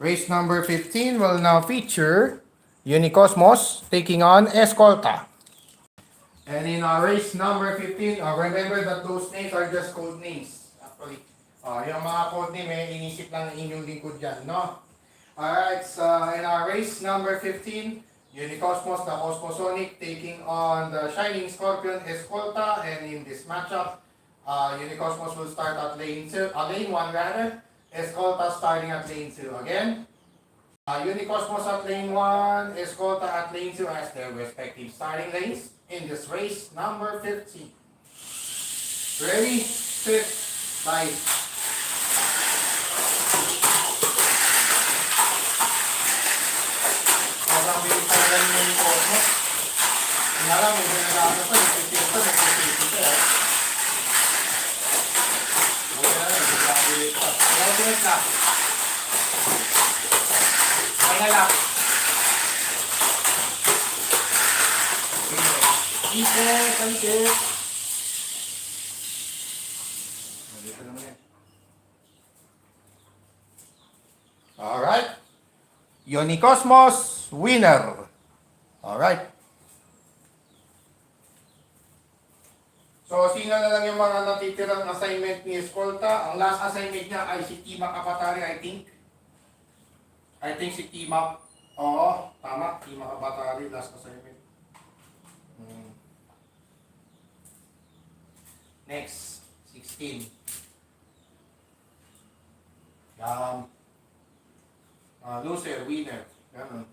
Race number 15 will now feature Unicosmos taking on Escolta. And in race number 15, remember that those names are just code names. Actually, yung mga code name, inisip lang ng inyong lingkod dyan, no? Alright, so in our race number 15, Unicosmos, the Cosmosonic, taking on the Shining Scorpion Escolta. And in this matchup, Unicosmos will start at lane 1 rather. Escolta starting at lane 2 again. Unicosmos at lane 1, Escolta at lane 2 as their respective starting lanes in this race number 15. Ready, set, bye. Sobrang bilis talaga yung Unicosmos. Kaya lang, may ginagawa pa, nagpipito, nagpipito. Sunod na. Final lap. Ikot. Dito naman yan. Alright. Unicosmos, winner. Alright. So, sino na lang yung mga natitirang assignment ni Escolta? Ang last assignment niya ay si Timak Abatari, I think. I think si Timak. Oo, tama. Timak Abatari, last assignment. Next, 16. Loser, winner. Ganun.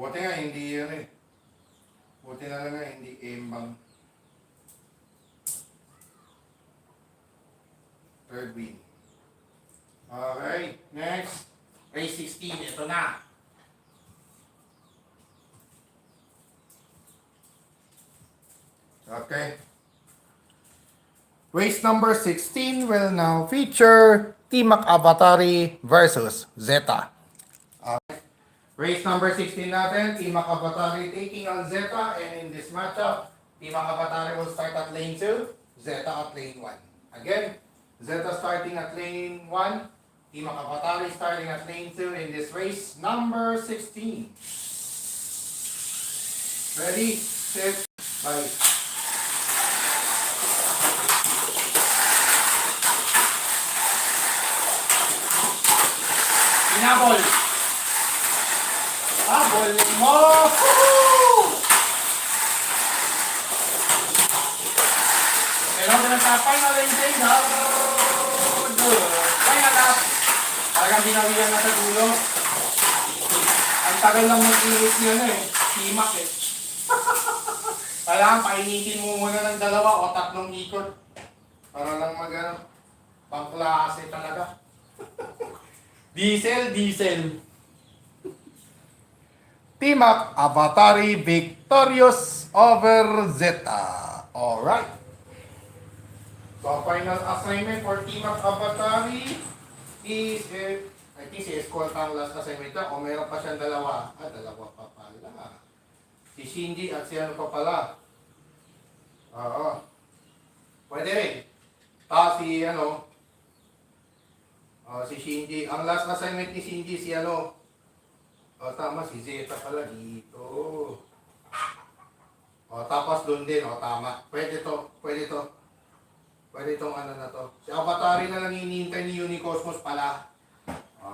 Buti nga, hindi yan eh. Buti na lang nga, hindi embang. Third win. Okay, next. Race 16, ito na. Okay. Race number 16 will now feature Timak Abatari versus Zeta. Okay. Race number 16 natin, Timak Abatari taking on Zeta, and in this matchup, Timak Abatari will start at lane 2, Zeta at lane 1. Again, Zeta starting at lane 1, Timak Abatari starting at lane 2 in this race number 16. Ready, set, bye. Pinabol. Habol mo! Pero pinagtapay na rin din, ha? Kaya na, talagang binawian na sa dulo. Ang tagal lang mag-iwit niya na eh. Timak eh. Kailangan painitin mo muna ng 2 o 3 ikot. Para lang pangklase talaga. Diesel. Timak Abatari victorious over Zeta. Alright. So, final assignment for Timak Abatari is, I think si Escolta ang last assignment niya, o meron pa siyang 2. 2 pa pala. Si Shinji at si ano pa pala. Oo. Pwede rin. Tapos si si Shinji. Ang last assignment ni Shinji si tama, si Zeta pala dito. Tapos doon din, tama. Pwede to. Pwede itong na to. Si Avatari na lang hinihintay ni Unicosmos pala.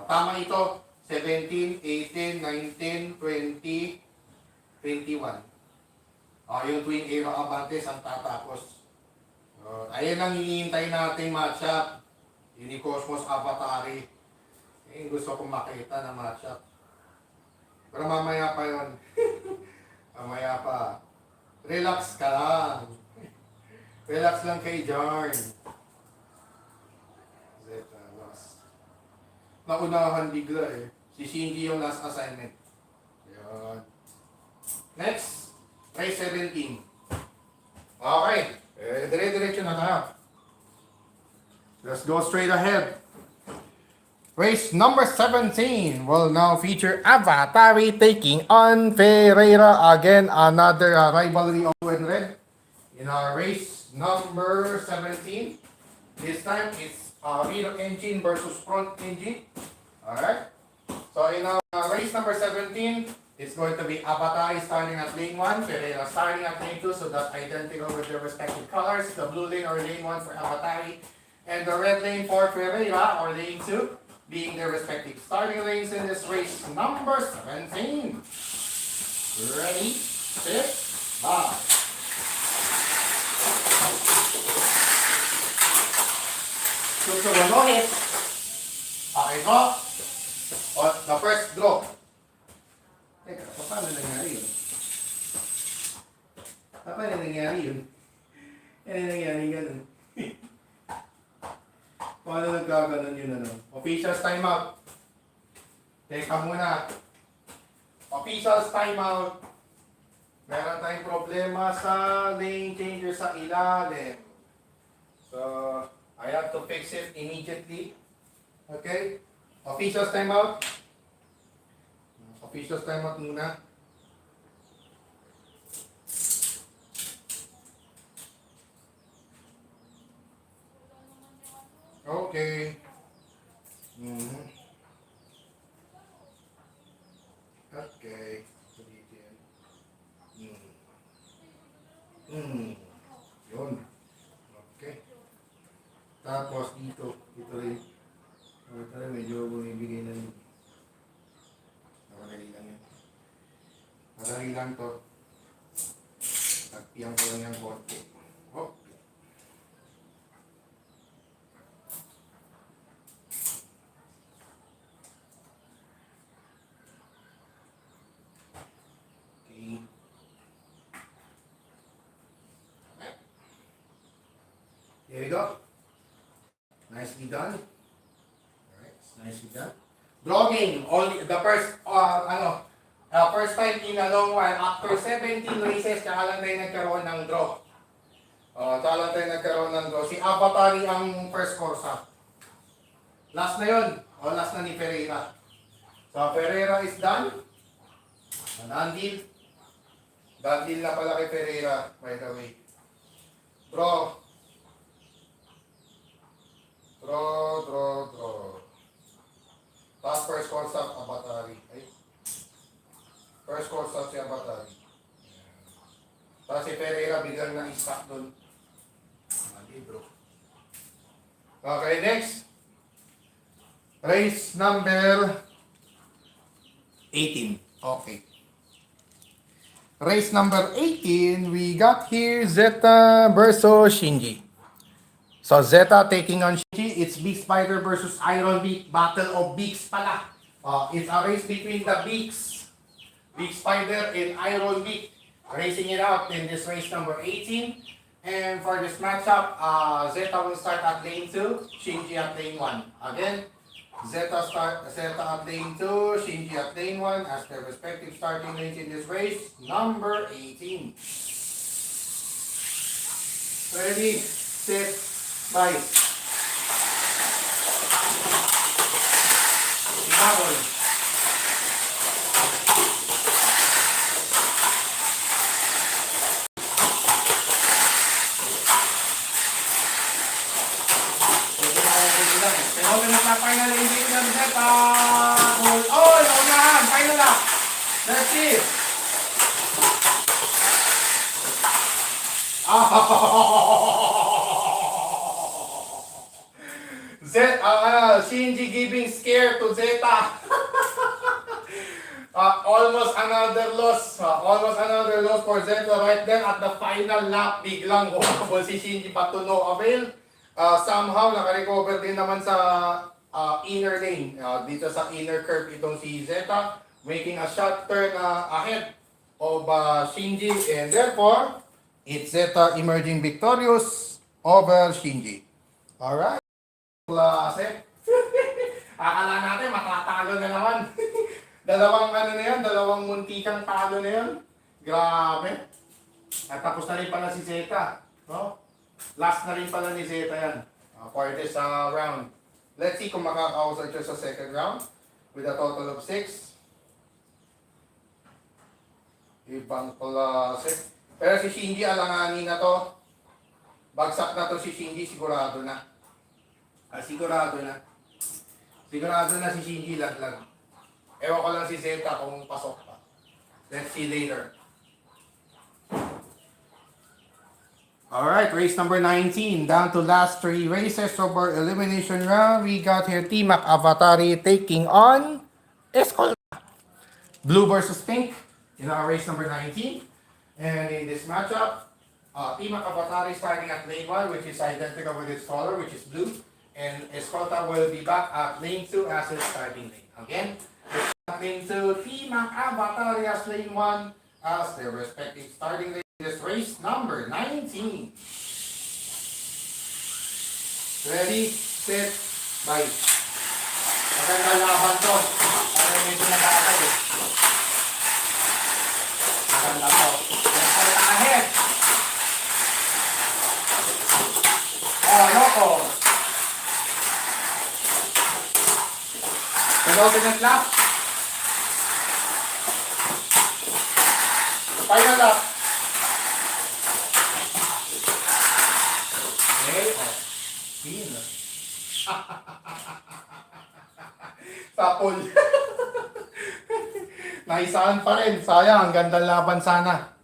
Tama ito. 17, 18, 19, 20, 21. Yung Twin Aero Avantes ang tatapos. Ayan ang hinihintay nating matchup. Unicosmos Avatari. Gusto kong makita na matchup. Pero mamaya pa yun. Mamaya pa. Relax ka lang. Relax lang kay Jarn. Zeta lost. Naunahan bigla eh. Si Shinji yung last assignment. Ayan. Next. Race 17. Okay. Dire-diretso na tayo. Let's go straight ahead. Race number 17 will now feature Avatari taking on Ferreira. Again, another rivalry of blue and red in our race number 17. This time it's rear engine versus front engine. Alright. So in our race number 17, it's going to be Avatari starting at lane 1, Ferreira starting at lane 2, so that's identical with their respective colors. The blue lane or lane 1 for Avatari, and the red lane for Ferreira or lane 2, being their respective starting lanes in this race number 17. Ready, set, bye. Susunod ulit. Okay po. O, the first draw. Teka, paano nangyari yun? Paano nangyari yun? Ano nangyari ganun? Paano nagkaganon yun ano? Officials timeout. Teka muna. Officials timeout. Meron tayong problema sa lane changer sa ilalim. So, I have to fix it immediately. Okay? Officials timeout. Officials timeout muna. Okay. Okay. Yun. Okay. Tapos dito rin. Ito rin medyo bumibigay na rin. Madali lang yan. Madali lang to. Tagpiyan ko lang yung konti. Oh. Okay. Here we go. Nicely done. Alright, nicely done. Drawing, only the first, first time in a long while, after 17 races, tsaka lang tayo nagkaroon ng draw. Tsaka lang tayo nagkaroon ng draw. Si Avatari ang first corsa. Last na yun. Last na ni Ferreira. So, Ferreira is done. Done deal. Done deal na pala kay Ferreira, by the way. Draw. Draw. Tapos first call stop, Avatari. Ay. First call stop si Avatari. Tapos si Ferreira biglang na-stop doon. Libro. Okay, next. Race number 18. Okay. Race number 18, we got here Zeta versus Shinji. So Zeta taking on Shinji, it's Beak Spider versus Iron Beak, Battle of Beaks pala. It's a race between the Beaks, Beak Spider and Iron Beak, racing it out in this race number 18. And for this matchup, Zeta will start at lane 2, Shinji at lane 1. Again, Zeta at lane 2, Shinji at lane 1 as their respective starting lanes in this race number 18. Ready, set, bye. Habol. Pero na final hindi ko ng Zeta. Oh, naunahan. Final na. That's it. Shinji giving scare to Zeta. Almost another loss. Almost another loss for Zeta right there at the final lap. Biglang humabol si Shinji but to no avail. Somehow naka-recover din naman sa inner lane. Dito sa inner curve itong si Zeta. Making a short turn ahead of Shinji. And therefore, it's Zeta emerging victorious over Shinji. Alright. Klase. Akala natin matatalo na naman. Dalawang muntikang talo na yan. Grabe. At tapos na rin pala si Zeta. No? Last na rin pala ni Zeta yan. For this round. Let's see kung makakausap siya sa second round with a total of 6. Ibang klase. Pero si Shinji, alanganin na to. Bagsak na to si Shinji, sigurado na. Sigurado na. Sigurado na si Shinji, laglag. Ewan ko lang si Zeta kung pasok pa. Let's see later. Alright, race number 19. Down to last 3 races over elimination round. We got here T-Mac Avatari taking on Escol. Blue versus pink in our race number 19. And in this matchup, T-Mac Avatari starting at lane 1, which is identical with its color, which is blue. And Escolta will be back at lane 2 as its starting lane. Again, at lane 2, T-Mac Avatari as lane 1 as their respective starting lane. This race number 19. Ready, set, bye. Maganda laban to. Para medyo nagkakad eh. Maganda to. Let's go ahead. Oh, loko. Penultimate lap. Final lap. Tapol. Naisaan pa rin. Sayang, gandang laban sana.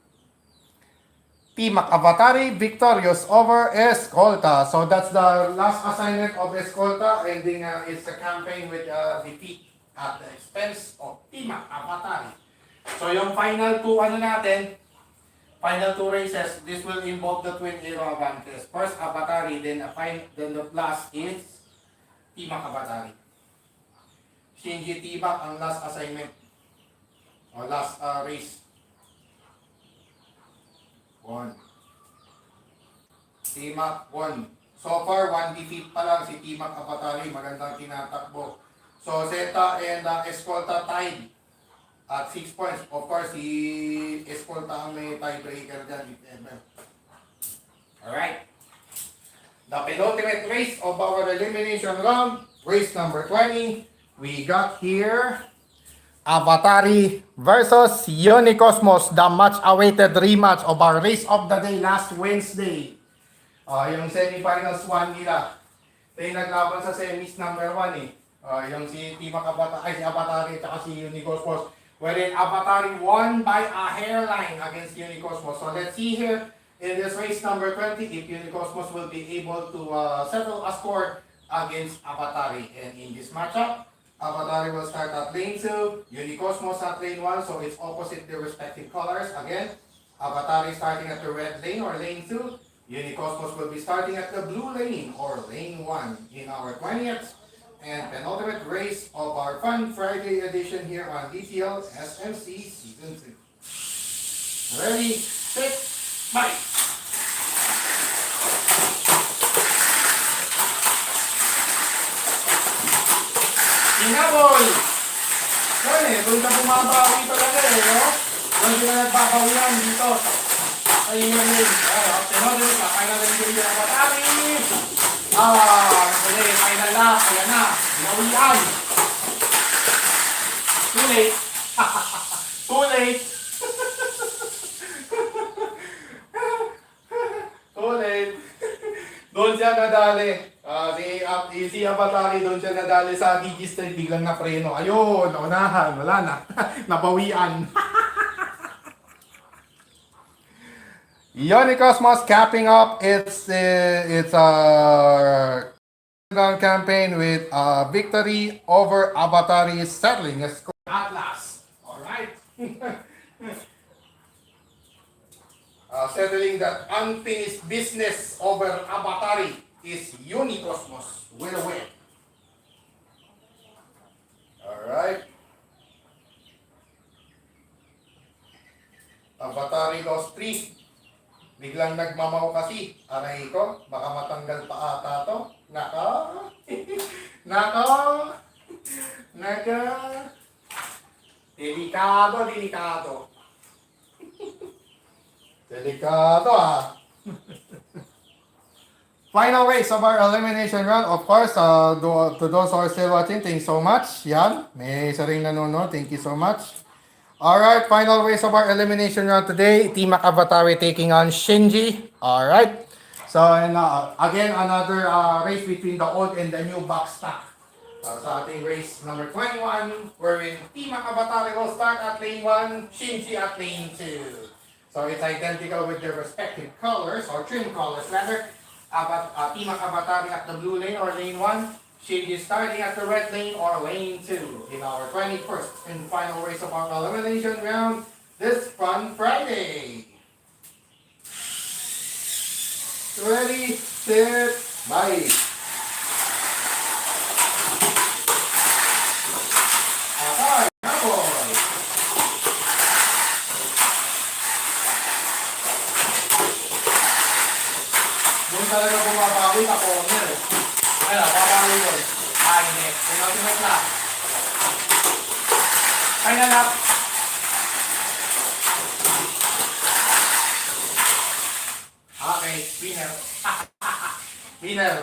T-Mac Avatari victorious over Escolta. So that's the last assignment of Escolta. Ending it's a campaign with defeat at the expense of T-Mac Avatari. So yung final 2 natin, final 2 races, this will involve the twin hero Avantes. First Avatari, then the last is T-Mac Avatari. Shinji T-Mac ang last assignment o last race. 1. T-Mac 1. So far, 1 defeat pa lang si T-Mac Avatari. Magandang tinatakbo. So Zeta and Escolta tied at 6 points. Of course, si Escolta ang may tiebreaker dyan. Alright. The penultimate race of our elimination round, race number 20. We got here Avatari versus Unicosmos, the much-awaited rematch of our race of the day last Wednesday. Yung semifinals 1 nila. Ito yung naglaban sa semis number 1 eh. Yung si Avatari at si Unicosmos. Wherein Avatari won by a hairline against Unicosmos. So let's see here in this race number 20 if Unicosmos will be able to settle a score against Avatari. And in this matchup, Avatari will start at lane 2, Unicosmos at lane 1, so it's opposite their respective colors. Again, Avatari starting at the red lane or lane 2, Unicosmos will be starting at the blue lane or lane 1 in our 20th and penultimate race of our Fun Friday edition here on DTL SMC Season 2. Ready, set, bye! Inabol! Yan eh, doon ka bumabawi talaga eh, no? Doon sila nagbabawian dito. Ay, yun. Penultimate na, final review yung Avatari. Nakulit, final lap, ayan na. Inawian. Too late. Too late. Too late. Doon siya nadali. Si Avatari doon siya nadali sa DG Street, biglang na preno. Ayun, naunahan, wala na. Nabawian. Unicosmos capping up its campaign with victory over Avatari, settling a score at last. All right. Settling that unfinished business over Avatari is Unicosmos with a win. Alright. Avatari lost 3. Biglang nagmamaw kasi. Aray ko, baka matanggal pa ata to. Naka. Delikado. Delikado ah. Final race of our elimination round. Of course, to those who are still watching, thanks so much. Yan, may isa ring nanonood. Thank you so much. Alright, final race of our elimination round today. Team Makabatari taking on Shinji. Alright. So, and again, another race between the old and the new box stock. Sa ating race number 21, wherein Team Makabatari will start at lane 1, Shinji at lane 2. So, it's identical with their respective colors, or trim colors rather. Team Makabatari at the blue lane or lane 1, Shinji starting at the red lane or lane 2 in our 21st and final race of our elimination round this fun Friday. Ready, set, bye. Atay, cowboy. Doon talaga bumabawi sa corner. Ayun, babawi yun. Hindi. Penultimate lap. Final lap. Okay, winner. Winner.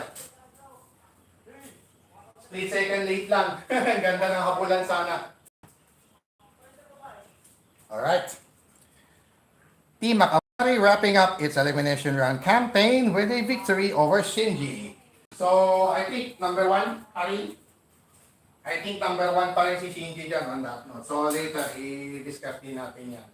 Split second late lang. Ang ganda ng hapulan sana. Alright. Team Makabari wrapping up its elimination round campaign with a victory over Shinji. So, I think number 1, Harry. I think number 1 pa rin si Shinji dyan on that note. So, later, i-discuss din natin yan.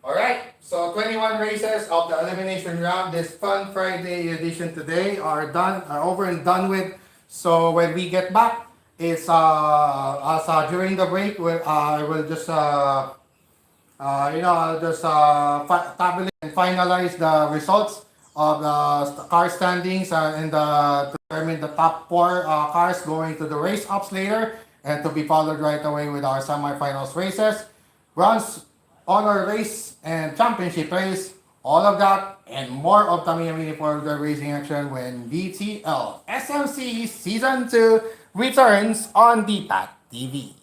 Alright, so 21 races of the elimination round, this Fun Friday edition today are over and done with. So when we get back, it's during the break, I will just I'll just tabulate and finalize the results of the car standings and to determine the top 4 cars going to the race ups later, and to be followed right away with our semifinals races. Bronze honor race and championship race, all of that and more of Tamiya Mini Four-Wheeler Racing action when VTL SMC Season 2 returns on DPAT TV.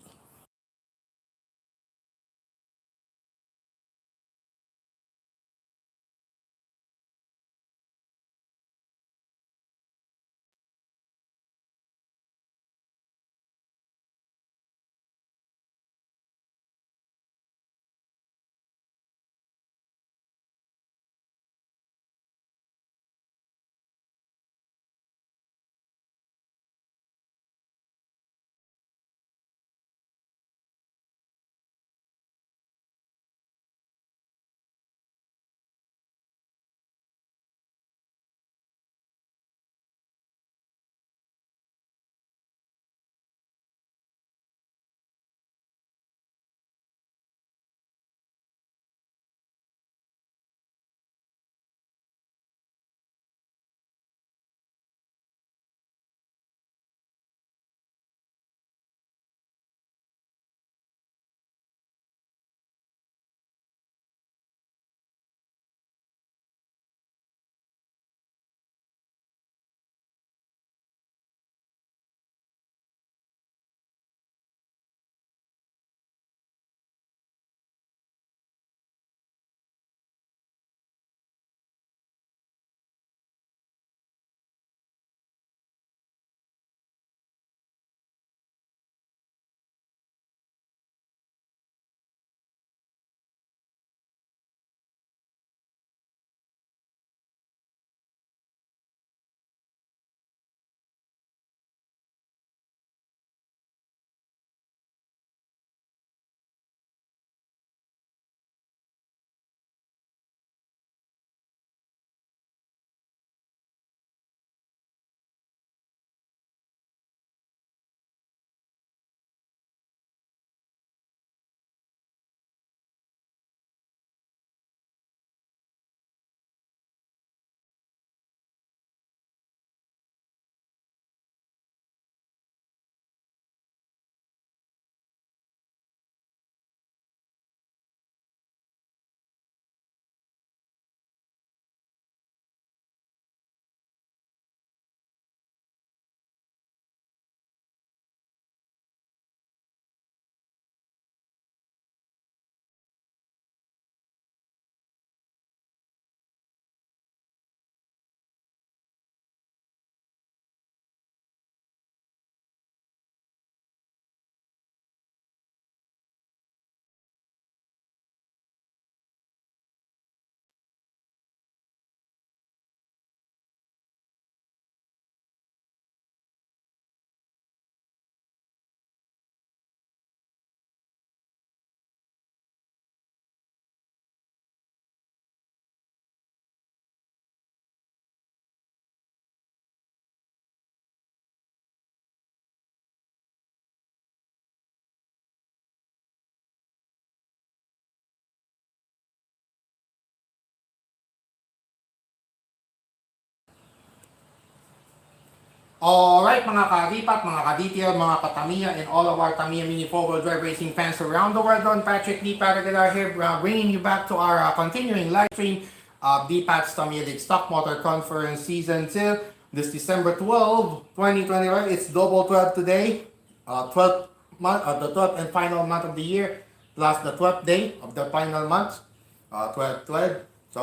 Alright mga ka-Ripat, mga ka-detail, mga ka-Tamiya, and all of our Tamiya Mini 4-wheel drive racing fans around the world. Don Patrick D. Paragular here, bringing you back to our continuing live stream of DPAT's Tamiya League Stock Motor Conference Season 2. This December 12, 2021. It's double 12 today, 12th month, the 12th and final month of the year, plus the 12th day of the final month, 12-12. So,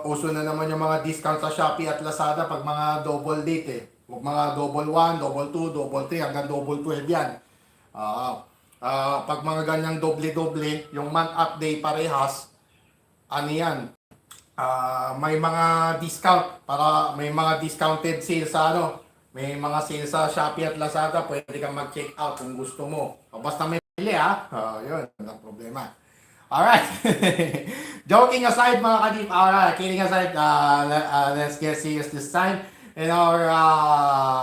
uso na naman yung mga discount sa Shopee at Lazada pag mga double date eh. Huwag mga double 1, double 2, double 3, hanggang double 12 yan. Pag mga ganyang doble-doble, yung month up day parehas, ano yan, may mga discount, para may mga discounted sale sa ano, may mga sale sa Shopee at Lazada, pwede kang mag-check out kung gusto mo. Basta may pili ha, yun, walang problema. Alright. Joking aside mga kadip, alright, kidding aside, let's get serious this time. In our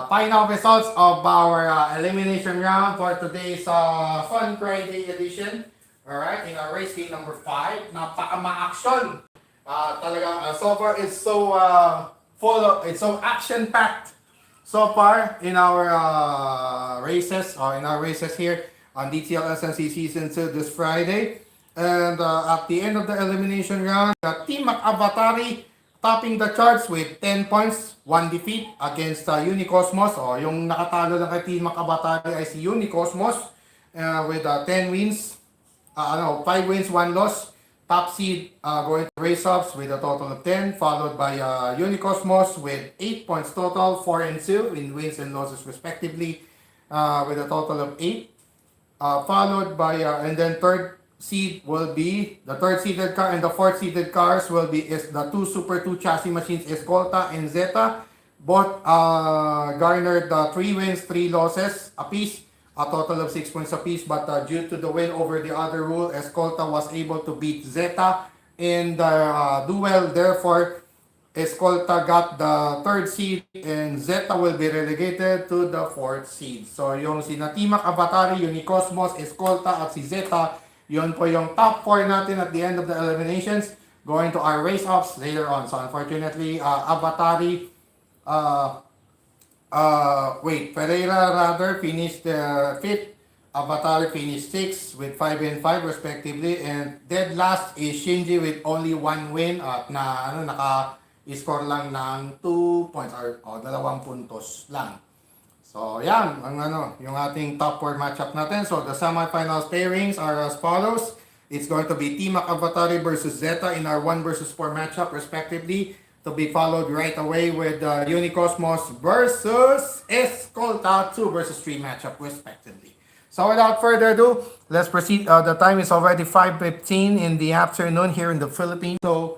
final results of our elimination round for today's Fun Friday edition. Alright, in our race day number 5, napaka-ma-action. Talaga, so far it's so it's so action-packed so far in our races, or in our races here on DTL SNC Season 2 this Friday. And at the end of the elimination round, Team Avatari topping the charts with 10 points, 1 defeat against Unicosmos. O yung nakatalo ng kay Team Avatari ay si Unicosmos with 10 wins, 5 wins, 1 loss. Top seed going to race-ups with a total of 10, followed by Unicosmos with 8 points total, 4 and 2 in wins and losses respectively, with a total of 8. Followed by, and then third seed will be, the third seeded car and the fourth seeded cars will be is the two Super 2 chassis machines, Escolta and Zeta. Both garnered 3 wins, 3 losses apiece, a total of 6 points apiece. But due to the win over the other rule, Escolta was able to beat Zeta in the duel. Therefore, Escolta got the third seed and Zeta will be relegated to the fourth seed. So yung si Natimak Avatari, Unicosmos, Escolta at si Zeta, yun po yung top 4 natin at the end of the eliminations, going to our race-offs later on. So unfortunately, Avatari, Pereira rather finished 5th. Avatari finished 6th with 5 and 5 respectively. And dead last is Shinji with only 1 win at naka-score lang ng 2 points or 2 puntos lang. So, yan, yung ating top 4 matchup natin. So, the semifinals pairings are as follows. It's going to be Team Avatari versus Zeta in our 1 versus 4 matchup respectively. To be followed right away with Unicosmos versus Escolta 2 versus 3 matchup respectively. So, without further ado, let's proceed. The time is already 5:15 in the afternoon here in the Philippines. So,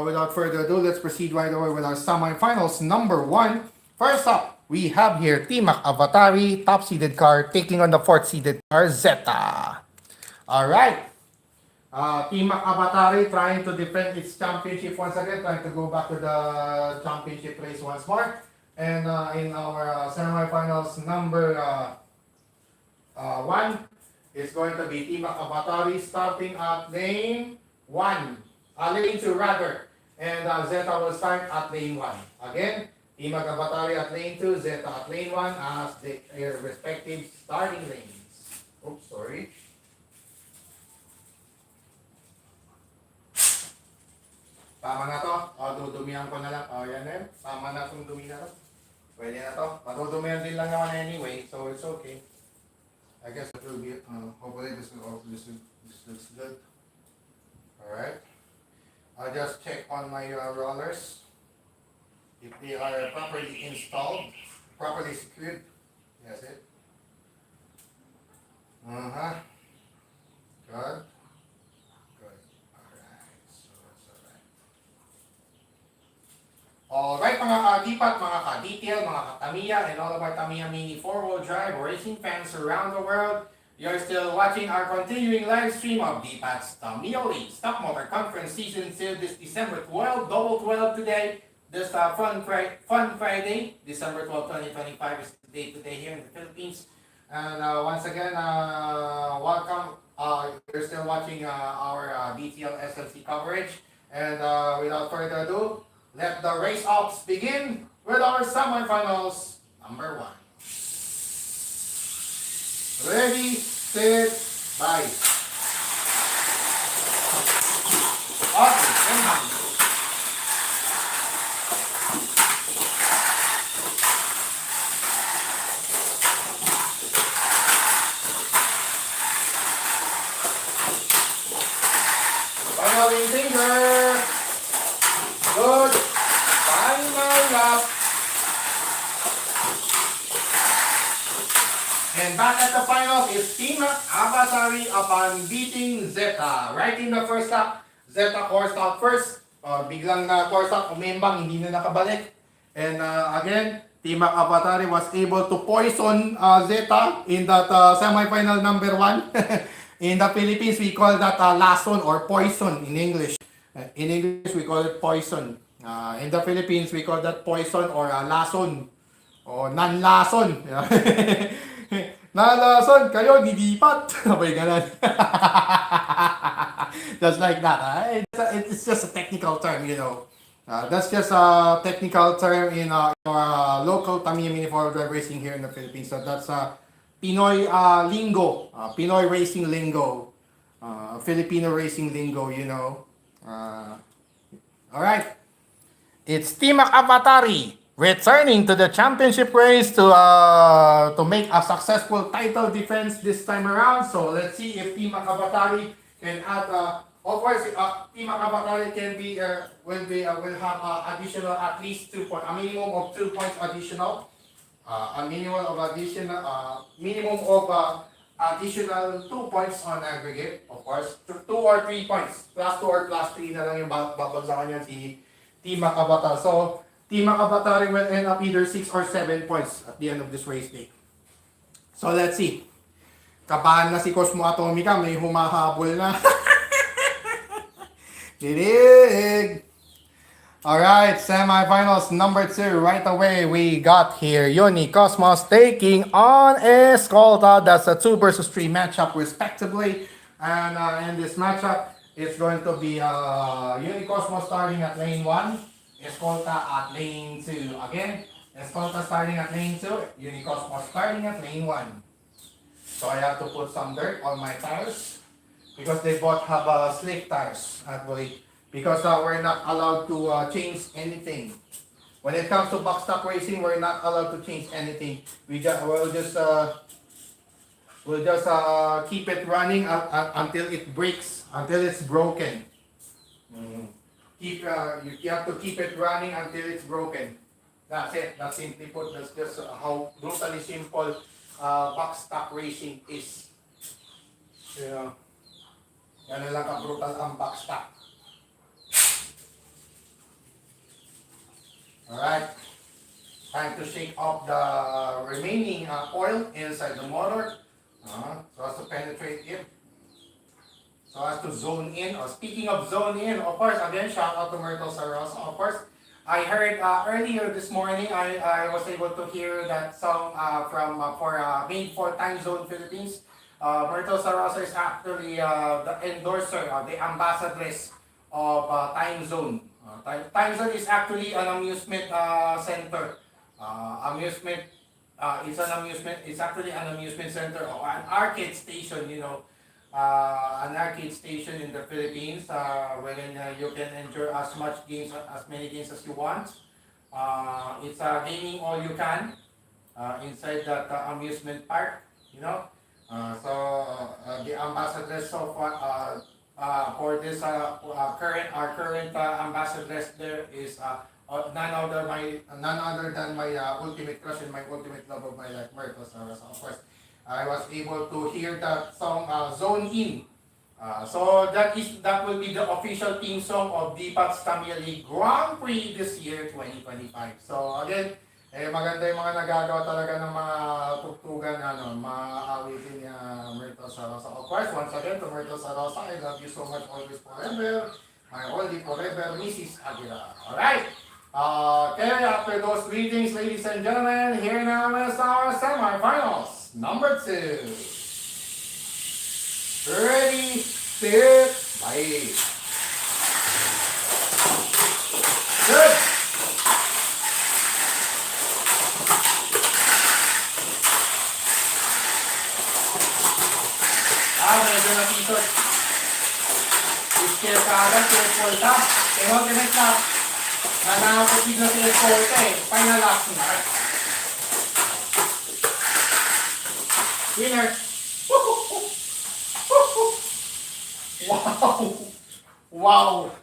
without further ado, let's proceed right away with our semifinals number 1. First up, we have here Team Avatari, top-seeded car, taking on the 4th-seeded car, Zeta. Alright. Team Avatari trying to defend its championship once again, trying to go back to the championship race once more. And in our semifinals number 1, it's going to be Team Avatari starting at lane 1. Lane 2 rather. And Zeta will start at lane 1. Again, Team Avatari at lane 2, Zeta at lane 1 as their respective starting lanes. Oops, sorry. Tama na to. Dudumihan ko na lang. Yan na. Tama na itong dumi na to. Pwede na to. Matudumihan din lang naman anyway, so it's okay. I guess it will be, hopefully this looks good. Alright. I'll just check on my rollers. If they are properly installed, properly secured. That's it. Good. Good. Alright. So that's alright. Alright mga ka-dipat, mga ka-detail, mga ka-Tamiya, and all of our Tamiya Mini 4-wheel drive racing fans around the world. You're still watching our continuing live stream of DPAT's Tamiya League Stock Motor Conference Season 2 this December 12, double 12 today. This Fun Friday, December 12, 2025 is the day today here in the Philippines. And once again, welcome. You're still watching our DTL SLC coverage. And without further ado, let the race-offs begin with our semifinals number 1. Ready, set, bye. Okay, and hand. Following finger. Good. Final lap. And back at the finals is Team Avatari upon beating Zeta. Right in the first lap, Zeta course out first. Biglang na course out, umembang, hindi na nakabalik. And again, Team Avatari was able to poison Zeta in that semi-final number 1. In the Philippines, we call that lason or poison in English. In English, we call it poison. In the Philippines, we call that poison or lason. O nan-lason. Nalason, kayo, didipat. Abay, ganun. Just like that. It's just a technical term, you know. That's just a technical term in our local Tamiya mini four-wheel drive racing here in the Philippines. So that's Pinoy lingo, Pinoy racing lingo, Filipino racing lingo, you know. All right. It's Team Avatari returning to the championship race to make a successful title defense this time around. So let's see if Team Avatari can add. Of course, Team Avatari will have additional at least 2 points, a minimum of 2 points additional. Minimum of additional 2 points on aggregate, of course. 2 or 3 points. Plus 2 or plus 3 na lang yung babagsakan niya si Team Avatar. So, Team Avatar will end up either 6 or 7 points at the end of this race day. So, let's see. Kabahan na si Cosmo Atomica, may humahabol na. Dirig! Alright, semifinals number 2. Right away, we got here Uni Cosmos taking on Escolta. That's a 2 versus 3 matchup respectively. And in this matchup, it's going to be Uni Cosmos starting at lane 1, Escolta at lane 2. Again, Escolta starting at lane 2, Uni Cosmos starting at lane 1. So I have to put some dirt on my tires because they both have slick tires, actually. Because we're not allowed to change anything. When it comes to box stock racing, we're not allowed to change anything. We'll just keep it running until it breaks, until it's broken. You have to keep it running until it's broken. That's it. That's simply put. That's just how brutally simple box stock racing is. You know, yan lang ka-brutal ang box stock. Alright, time to shake off the remaining oil inside the motor so as to penetrate it, so as to zone in. Speaking of zone in, of course, again, shout out to Myrtle Sarosa. Of course, I heard earlier this morning, I was able to hear that song made for Time Zone Philippines. Myrtle Sarosa is actually the endorser, the ambassadress of Time Zone. Time Zone is actually an amusement center. It's actually an amusement center or an arcade station, you know. An arcade station in the Philippines wherein you can enjoy as many games as you want. It's gaming all you can inside that amusement park, you know. The ambassadress of for this current ambassadress there is none other than my ultimate crush and my ultimate love of my life, Myrtle Sarosa. Of course, I was able to hear that song Zone In. So that will be the official theme song of DPAT's Tamiya League Grand Prix this year 2025. So again, maganda yung mga nagagawa talaga ng mga tugtugan, maawitin ni Myrtle Sarosa. Of course, once again, to Myrtle Sarosa, I love you so much, always, forever. My only forever, Mrs. Aguilar. Alright? Okay, after those greetings, ladies and gentlemen, here now is our semifinals. Number 2. Ready, set, bye. Good. scare ka agad si Escolta. Penultimate lap. Nanakot bigla si Escolta eh. Final lap na. Winner. Wow. Wow.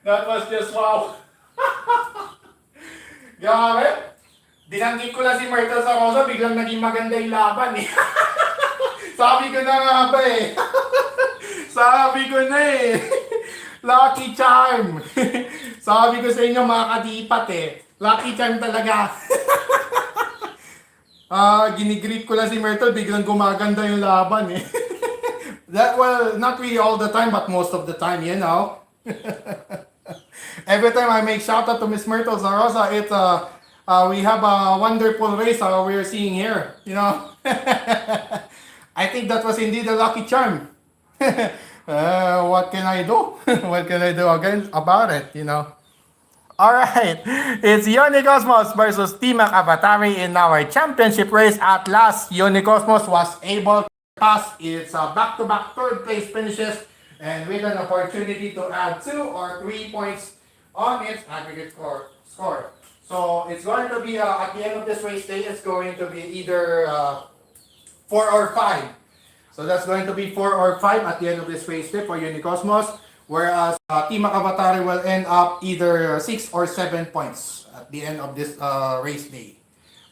That was just wow. Grabe. Dinanggit ko lang si Myrtle sa Rosa, biglang naging maganda yung laban eh. Sabi ko na nga ba eh. Sabi ko na eh. Lucky charm. Sabi ko sa inyo mga kadipat eh. Lucky charm talaga. Ginigreet ko lang si Myrtle, biglang gumaganda yung laban eh. Well, not really all the time, but most of the time, you know. Every time I make shout out to Miss Myrtle Zarosa, it's we have a wonderful race we're seeing here, you know. I think that was indeed a lucky charm. What can I do? What can I do again about it, you know? Alright, it's Unicosmos versus Team Avatari in our championship race. At last, Unicosmos was able to pass its back-to-back third place finishes and with an opportunity to add 2 or 3 points on its aggregate score. So it's going to be, at the end of this race day, it's going to be either 4 or 5. So that's going to be 4 or 5 at the end of this race day for Unicosmos. Whereas Team Avatari will end up either 6 or 7 points at the end of this race day.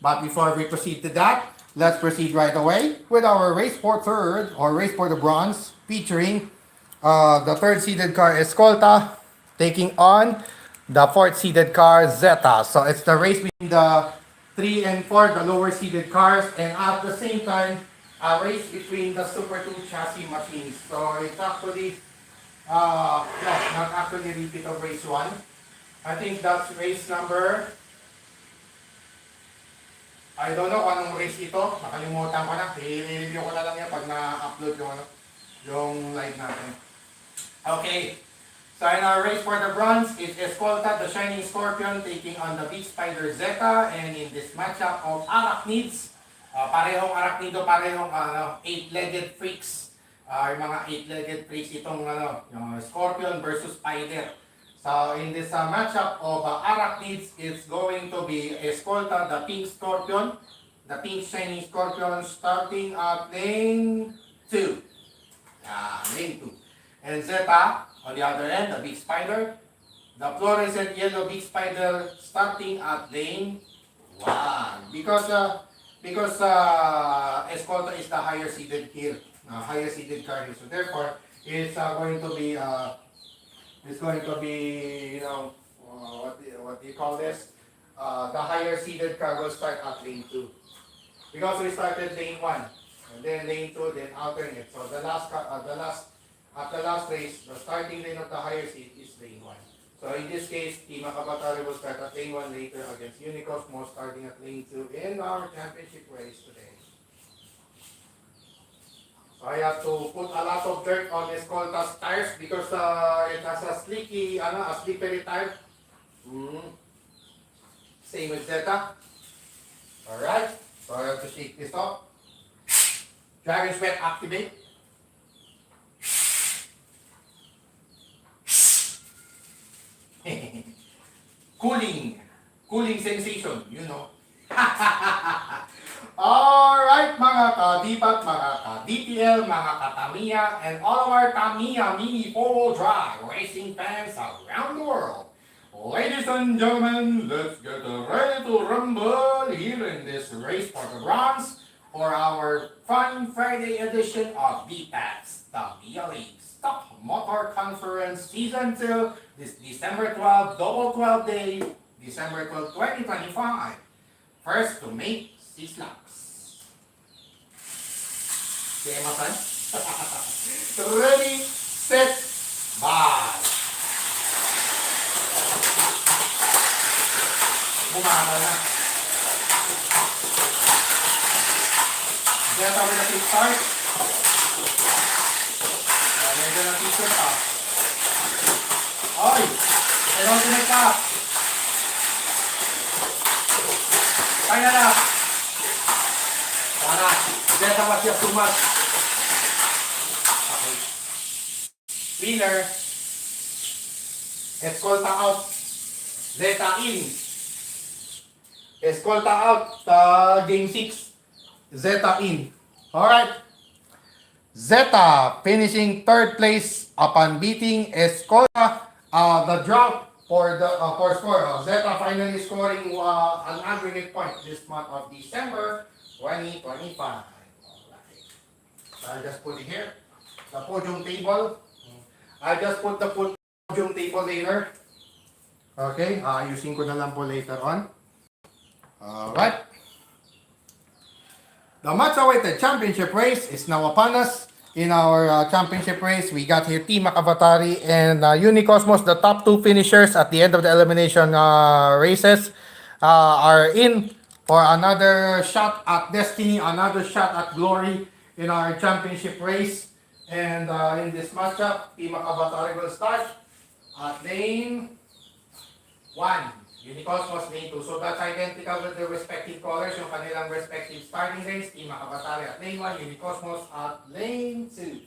But before we proceed to that, let's proceed right away with our race for third or race for the bronze, featuring the third seeded car Escolta taking on the fourth seeded car Zeta. So it's the race between the 3 and 4, the lower seeded cars, and at the same time, a race between the Super 2 chassis machines. So it's actually no, not actually repeat of race 1. I think that's race number, I don't know kung anong race ito. Nakalimutan ko na. I-review ko na lang yan pag na-upload yung live natin. Okay. So in our race for the bronze, it's Escolta, the Shining Scorpion, taking on the Big Spider Zeta. And in this matchup of Arachnids, parehong Arachnido, parehong 8-legged freaks. Yung mga 8-legged freaks itong yung Scorpion versus Spider. So in this matchup of Arachnids, it's going to be Escolta, the Pink Scorpion, the Pink Shining Scorpion, starting at lane 2. Lane 2. And Zeta, on the other end, the Big Spider, the fluorescent yellow Big Spider, starting at lane 1. Because Escolta is the higher seeded here. Higher seeded car here. So therefore, it's going to be you know, what do you call this? The higher seeded car will start at lane 2. Because we started lane 1, and then lane 2, then alternate. So the last at the last race, the starting lane of the higher seed is lane 1. So in this case, Team Avatari will start at lane 1 later against Unicosmos, starting at lane 2 in our championship race today. So I have to put a lot of dirt on Escolta's tires because it has a slippery tire. Same with Zeta. Alright, so I have to shake this off. Dragon Sweat activate. Cooling sensation, you know. Alright mga kadipat, mga ka-DTL, mga ka-Tamiya, and all of our Tamiya mini 4-wheel drive racing fans around the world. Ladies and gentlemen, let's get ready to rumble here in this race for the bronze for our fun Friday edition of DPAT's Tamiya League Stock Motor Conference Season 2, this December 12, double 12 day, December 12, 2025. First to make 6 laps. Okay, Masan? Ready, set, bye! Bumagal na. Zeta with a quick start. Medyo na t-shirt pa. Oy! Meron din ka. Kaya na. Para. Zeta was just too much. Okay. Winner. Escolta out. Zeta in. Escolta out. Game 6. Zeta in. Alright. Zeta finishing third place upon beating Escolta. The drop for the for score. Zeta finally scoring an aggregate point this month of December 2025. Alright. I'll just put it here. The podium table. I just put the podium table later. Okay, ayusin ko na lang po later on. Alright. The much-awaited championship race is now upon us. In our championship race, we got here Team Makabatari and Unicosmos, the top two finishers at the end of the elimination races, are in for another shot at destiny, another shot at glory in our championship race. And in this matchup, Team Makabatari will start at lane 1. Unicosmos lane 2. So that's identical with the respective colors, yung kanilang respective starting lanes. Team Makabatari at lane 1, Unicosmos at lane 2.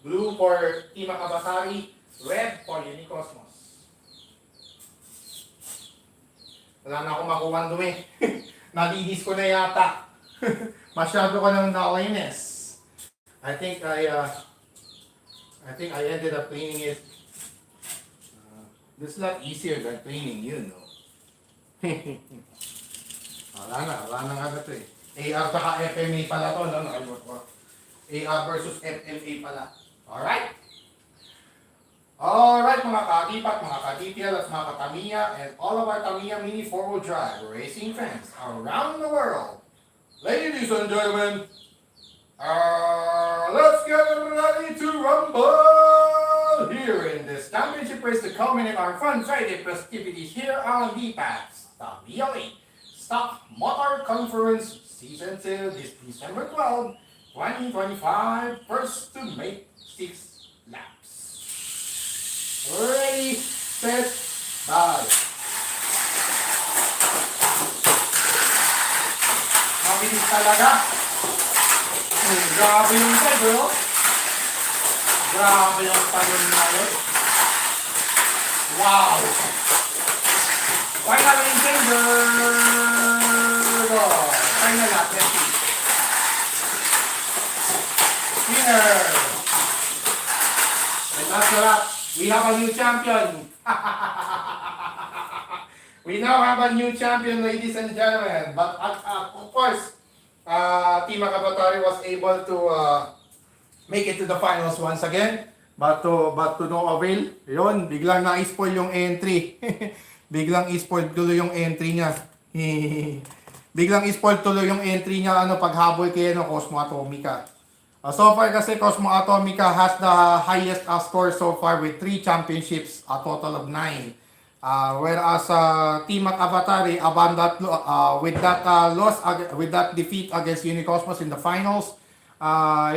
Blue for Team Makabatari, red for Unicosmos. Wala na akong makuha dumi. Nalihis ko na yata. Masyado ko ng na-awareness. I think I ended up cleaning it. This is a lot easier than cleaning you, no? wala na nga na ito eh. AR saka FMA pala to, no? Nakalimutan ko. AR versus FMA pala. Alright? Alright mga ka-adipat, mga ka-DPL at mga ka-Tamiya and all of our Tamiya Mini 4-wheel drive racing fans around the world. Ladies and gentlemen, let's get ready to rumble here in this championship race to culminate our fun Friday festivities here on DPAS, Tamiya Stock Motor Conference Season 2 this December 12, 2025, first to make 6 laps. Ready, set, bye. Mabilis talaga. Grabe yung side, bro. Grabe yung talon na yun. Wow! Final changer! Final lap, let's see. Winner! And that's the lap. We have a new champion. We now have a new champion, ladies and gentlemen. But of course, Team Makabatari was able to make it to the finals once again. But to no avail. Yun, biglang na-spoil yung entry. Biglang i-spoil tuloy yung entry niya. Biglang i-spoil tuloy yung entry niya paghabol kay Cosmo Atomica. So far kasi Cosmo Atomica has the highest score so far with 3 championships, a total of 9. Whereas Team Makabatari with that defeat against Unicosmos in the finals,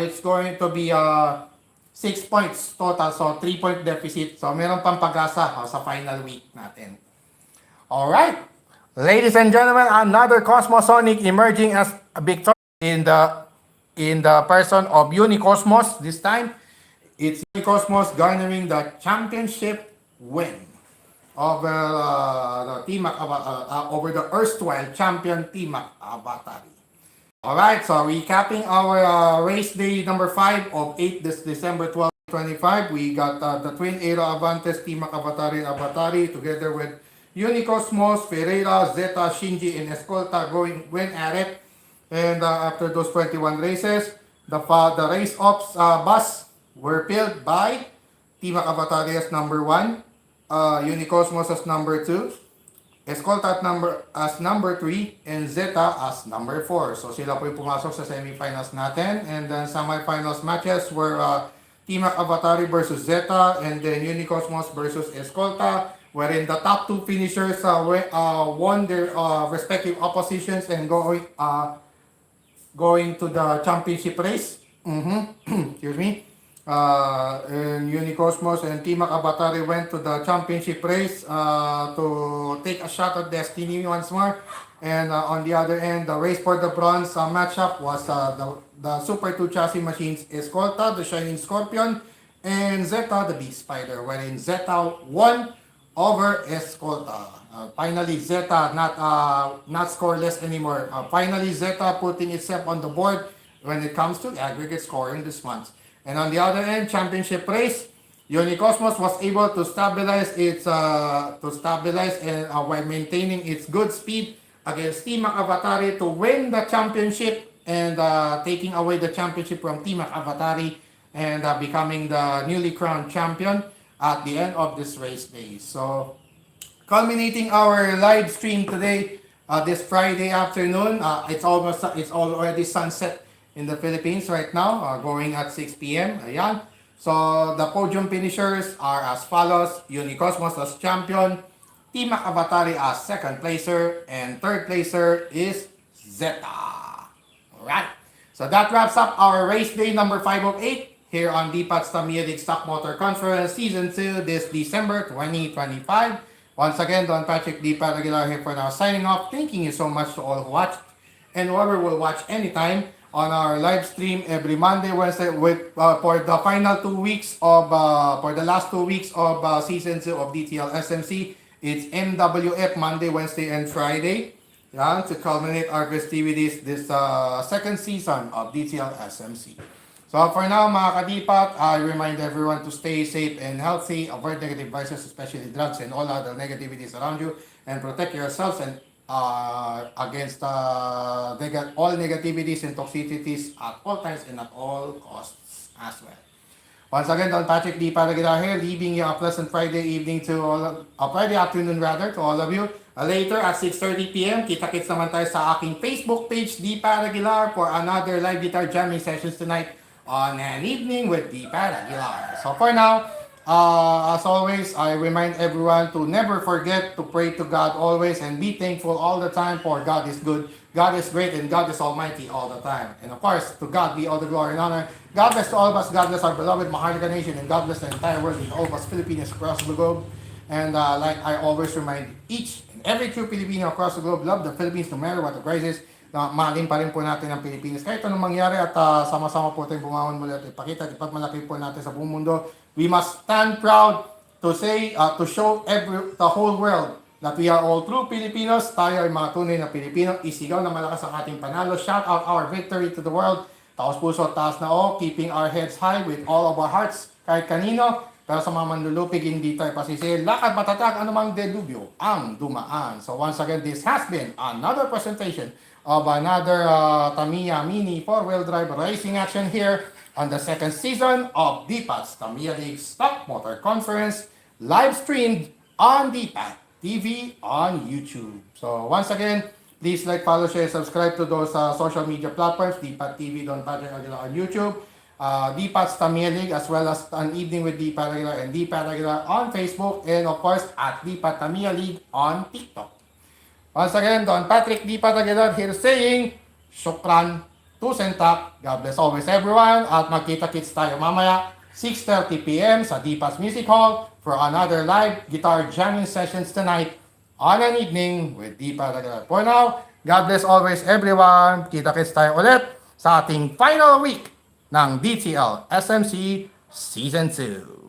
it's going to be 6 points total, so 3-point deficit. So meron pang pag-asa sa final week natin. Alright, ladies and gentlemen, another Cosmosonic emerging as a victor in the person of Unicosmos. This time, it's Unicosmos garnering the championship win over the team over the erstwhile champion Team Makabatari. Alright, so recapping our race day number 5 of 8 this December 12, 2025. We got the Twin Aero Avantes, Team Makabatari and Abatari together with Unicosmos, Ferreira, Zeta, Shinji, and Escolta went at it. And after those 21 races, the race ops bus were filled by Team Makabatari as number 1, Unicosmos as number 2, Escolta as number 3, and Zeta as number 4. So sila po yung pumasok sa semifinals natin. And then semifinals matches were Team Makabatari versus Zeta, and then Unicosmos versus Escolta, wherein the top 2 finishers won their respective oppositions and going to the championship race. Excuse me. And Unicosmos and Team Makabatari went to the championship race to take a shot at destiny once more. And on the other end, the race for the bronze matchup was the Super 2 chassis machines Escolta, the Shining Scorpion, and Zeta the Big Spider, wherein Zeta won over Escolta. Finally, Zeta not scoreless anymore. Finally, Zeta putting itself on the board when it comes to aggregate scoring this month. And on the other end, championship race, Unicosmos was able to stabilize and while maintaining its good speed against Team Avatar to win the championship and taking away the championship from Team Avatar and becoming the newly crowned champion at the end of this race day. So culminating our live stream today, this Friday afternoon. It's already sunset in the Philippines right now, going at 6 p.m. Ayan. So the podium finishers are as follows: Unicosmos as champion, Team Avatar as second placer, and third placer is Zeta. Alright. So that wraps up our race day number 508 here on DPAT's Tamiya Stock Motor Conference Season 2 this December 2025. Once again, Don Patrick D. Paragular here for now signing off. Thanking you so much to all who watched and whoever will watch anytime on our live stream every Monday, Wednesday with for the final 2 weeks of for the last 2 weeks of season 2 of DTL SMC. It's MWF Monday, Wednesday, and Friday. Yeah, to culminate our festivities this second season of DTL SMC. So for now, mga kadipat, I remind everyone to stay safe and healthy, avoid negative vices, especially drugs and all other negativities around you, and protect yourselves and against all negativities and toxicities at all times and at all costs as well. Once again, Don Patrick D. Paragular here, leaving you a pleasant Friday evening to all, Friday afternoon rather, to all of you. Later at 6:30 p.m., kita-kits naman tayo sa aking Facebook page, D. Paragular, for another live guitar jamming sessions tonight on an evening with D. Paragular. So for now, as always, I remind everyone to never forget to pray to God always and be thankful all the time, for God is good, God is great, and God is almighty all the time. And of course, to God be all the glory and honor. God bless to all of us, God bless our beloved Maharlika Nation, and God bless the entire world and all of us Filipinos across the globe. And like I always remind each and every true Filipino across the globe, love the Philippines no matter what the crisis. Mahalin pa rin po natin ang Pilipinas kahit anong mangyari, at sama-sama po tayong bumangon muli at ipakita at ipagmalaki po natin sa buong mundo. We must stand proud to say, to show the whole world that we are all true Filipinos. Tayo ay mga tunay na Pilipino. Isigaw na malakas ang ating panalo. Shout out our victory to the world. Taos puso, taas na o, keeping our heads high with all of our hearts kahit kanino. Pero sa mga manlulupig, hindi tayo pasisihil. Lakad matatag, anumang delubyo ang dumaan. So once again, this has been another presentation of another Tamiya Mini 4-wheel drive racing action here on the second season of DPAT's Tamiya League Stock Motor Conference, live streamed on DPAT TV on YouTube. So once again, please like, follow, share, subscribe to those social media platforms, DPAT TV, Don Patrick Aguilar on YouTube, DPAT's Tamiya League, as well as An Evening with D. Paragular and D. Paragular on Facebook, and of course at DPAT Tamiya League on TikTok. Once again, Don Patrick D. Paragular here saying, Shukran to Sentak. God bless always everyone. At magkita-kits tayo mamaya, 6:30 p.m. sa DPAT's Music Hall for another live guitar jamming sessions tonight on An Evening with D. Paragular. For now, God bless always everyone. Kita-kits tayo ulit sa ating final week ng DTL SMC Season 2.